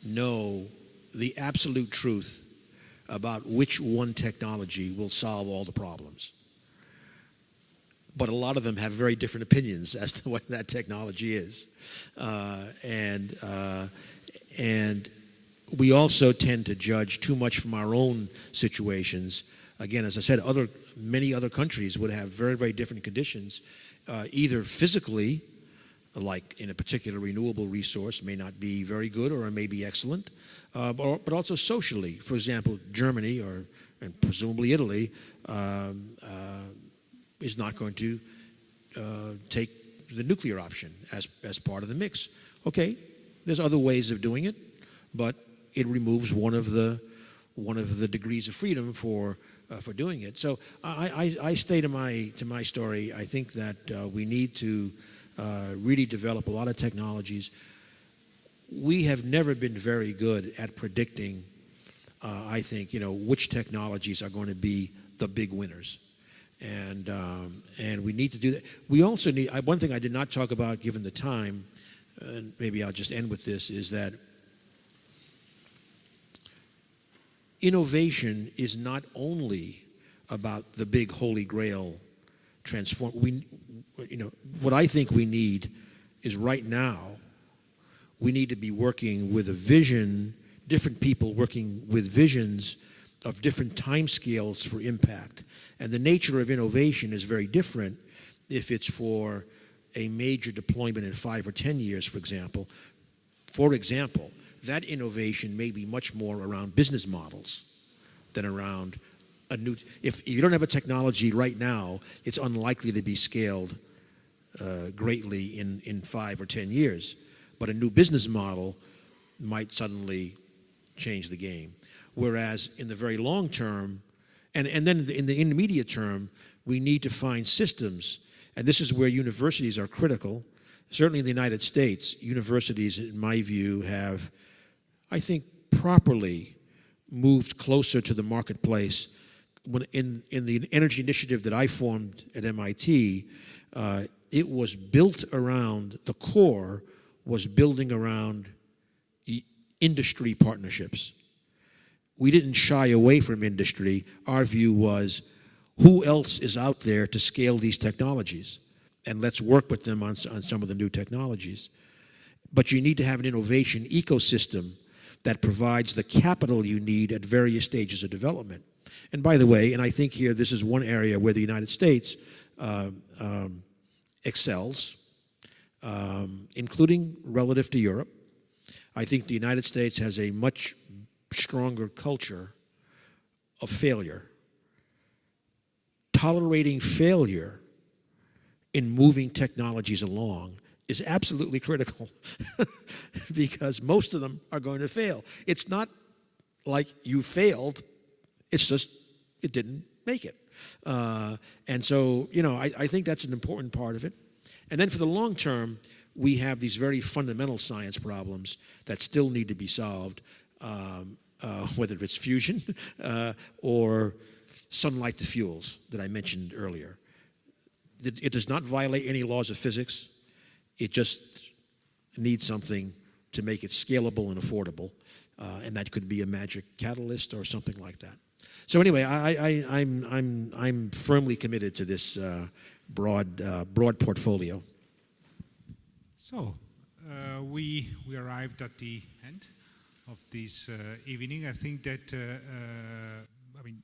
know the absolute truth about which one technology will solve all the problems. But a lot of them have very different opinions as to what that technology is. And we also tend to judge too much from our own situations. Again, as I said, many other countries would have very, very different conditions, either physically, like in a particular renewable resource, may not be very good or may be excellent, but also socially. For example, Germany and presumably Italy is not going to take the nuclear option as part of the mix. Okay, there's other ways of doing it, but it removes one of the degrees of freedom for doing it. So I stay to my story. I think that we need to really develop a lot of technologies. We have never been very good at predicting, I think, which technologies are going to be the big winners. And we need to do that. We also need, one thing I did not talk about given the time, and maybe I'll just end with this, is that innovation is not only about the big holy grail transform. What I think we need is right now, we need to be working with a vision, different people working with visions of different timescales for impact. And the nature of innovation is very different if it's for a major deployment in 5 or 10 years, for example. For example, that innovation may be much more around business models than around a new. If you don't have a technology right now, it's unlikely to be scaled greatly in 5 or 10 years. But a new business model might suddenly change the game. Whereas in the very long term, and then in the intermediate term, we need to find systems, and this is where universities are critical. Certainly in the United States, universities, in my view, have, I think, properly moved closer to the marketplace. When in the energy initiative that I formed at MIT, it was built around, the core was building around industry partnerships. We didn't shy away from industry. Our view was, who else is out there to scale these technologies? And let's work with them on some of the new technologies. But you need to have an innovation ecosystem that provides the capital you need at various stages of development. And by the way, and I think here this is one area where the United States excels, including relative to Europe. I think the United States has a much stronger culture of failure. Tolerating failure in moving technologies along is absolutely critical because most of them are going to fail. It's not like you failed, it's just it didn't make it. And so, you know, I think that's an important part of it. And then for the long term, we have these very fundamental science problems that still need to be solved, whether it's fusion or sunlight to fuels that I mentioned earlier. It does not violate any laws of physics. It just needs something to make it scalable and affordable, and that could be a magic catalyst or something like that. So anyway, I'm firmly committed to this broad portfolio. So we arrived at the end of this evening. I think that I mean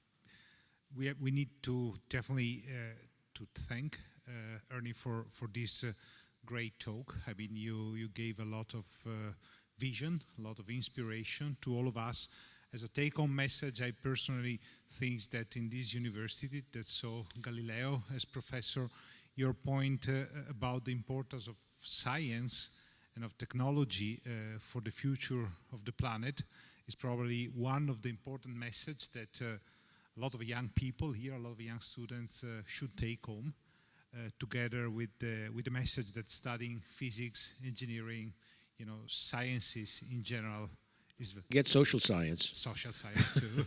we need to definitely to thank Ernie for this great talk. I mean, you gave a lot of vision, a lot of inspiration to all of us. As a take-home message, I personally think that in this university that saw Galileo as professor, your point about the importance of science and of technology for the future of the planet is probably one of the important messages that a lot of young people here, a lot of young students should take home, together with the message that studying physics, engineering, you know, sciences in general is... Get social science. Social science too.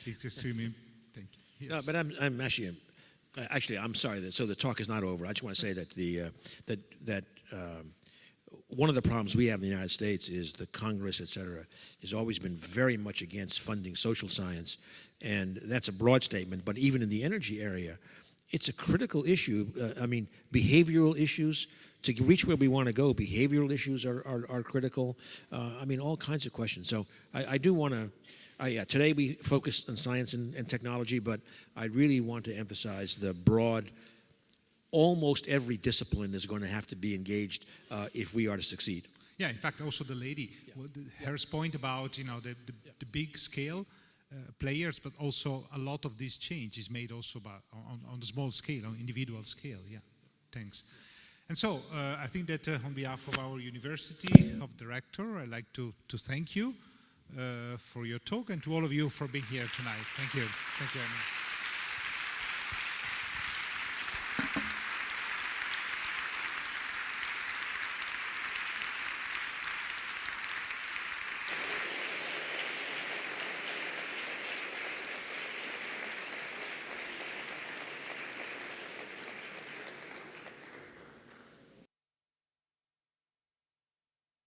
It's extremely... Thank you. Yes. No, but I'm actually, I'm sorry. So the talk is not over. I just want to say that one of the problems we have in the United States is the Congress, et cetera, has always been very much against funding social science. And that's a broad statement, but even in the energy area, it's a critical issue. I mean, behavioral issues, to reach where we want to go, behavioral issues are critical. I mean, all kinds of questions. So I do want to, yeah, today we focused on science and technology, but I really want to emphasize the broad, almost every discipline is going to have to be engaged if we are to succeed. Yeah, in fact, also the lady, her point about, you know, the big scale players, but also a lot of this change is made also on the small scale, on individual scale. Yeah, thanks. And so I think that on behalf of our university, of the rector, I'd like to thank you for your talk, and to all of you for being here tonight. Thank you. Thank you, Amy.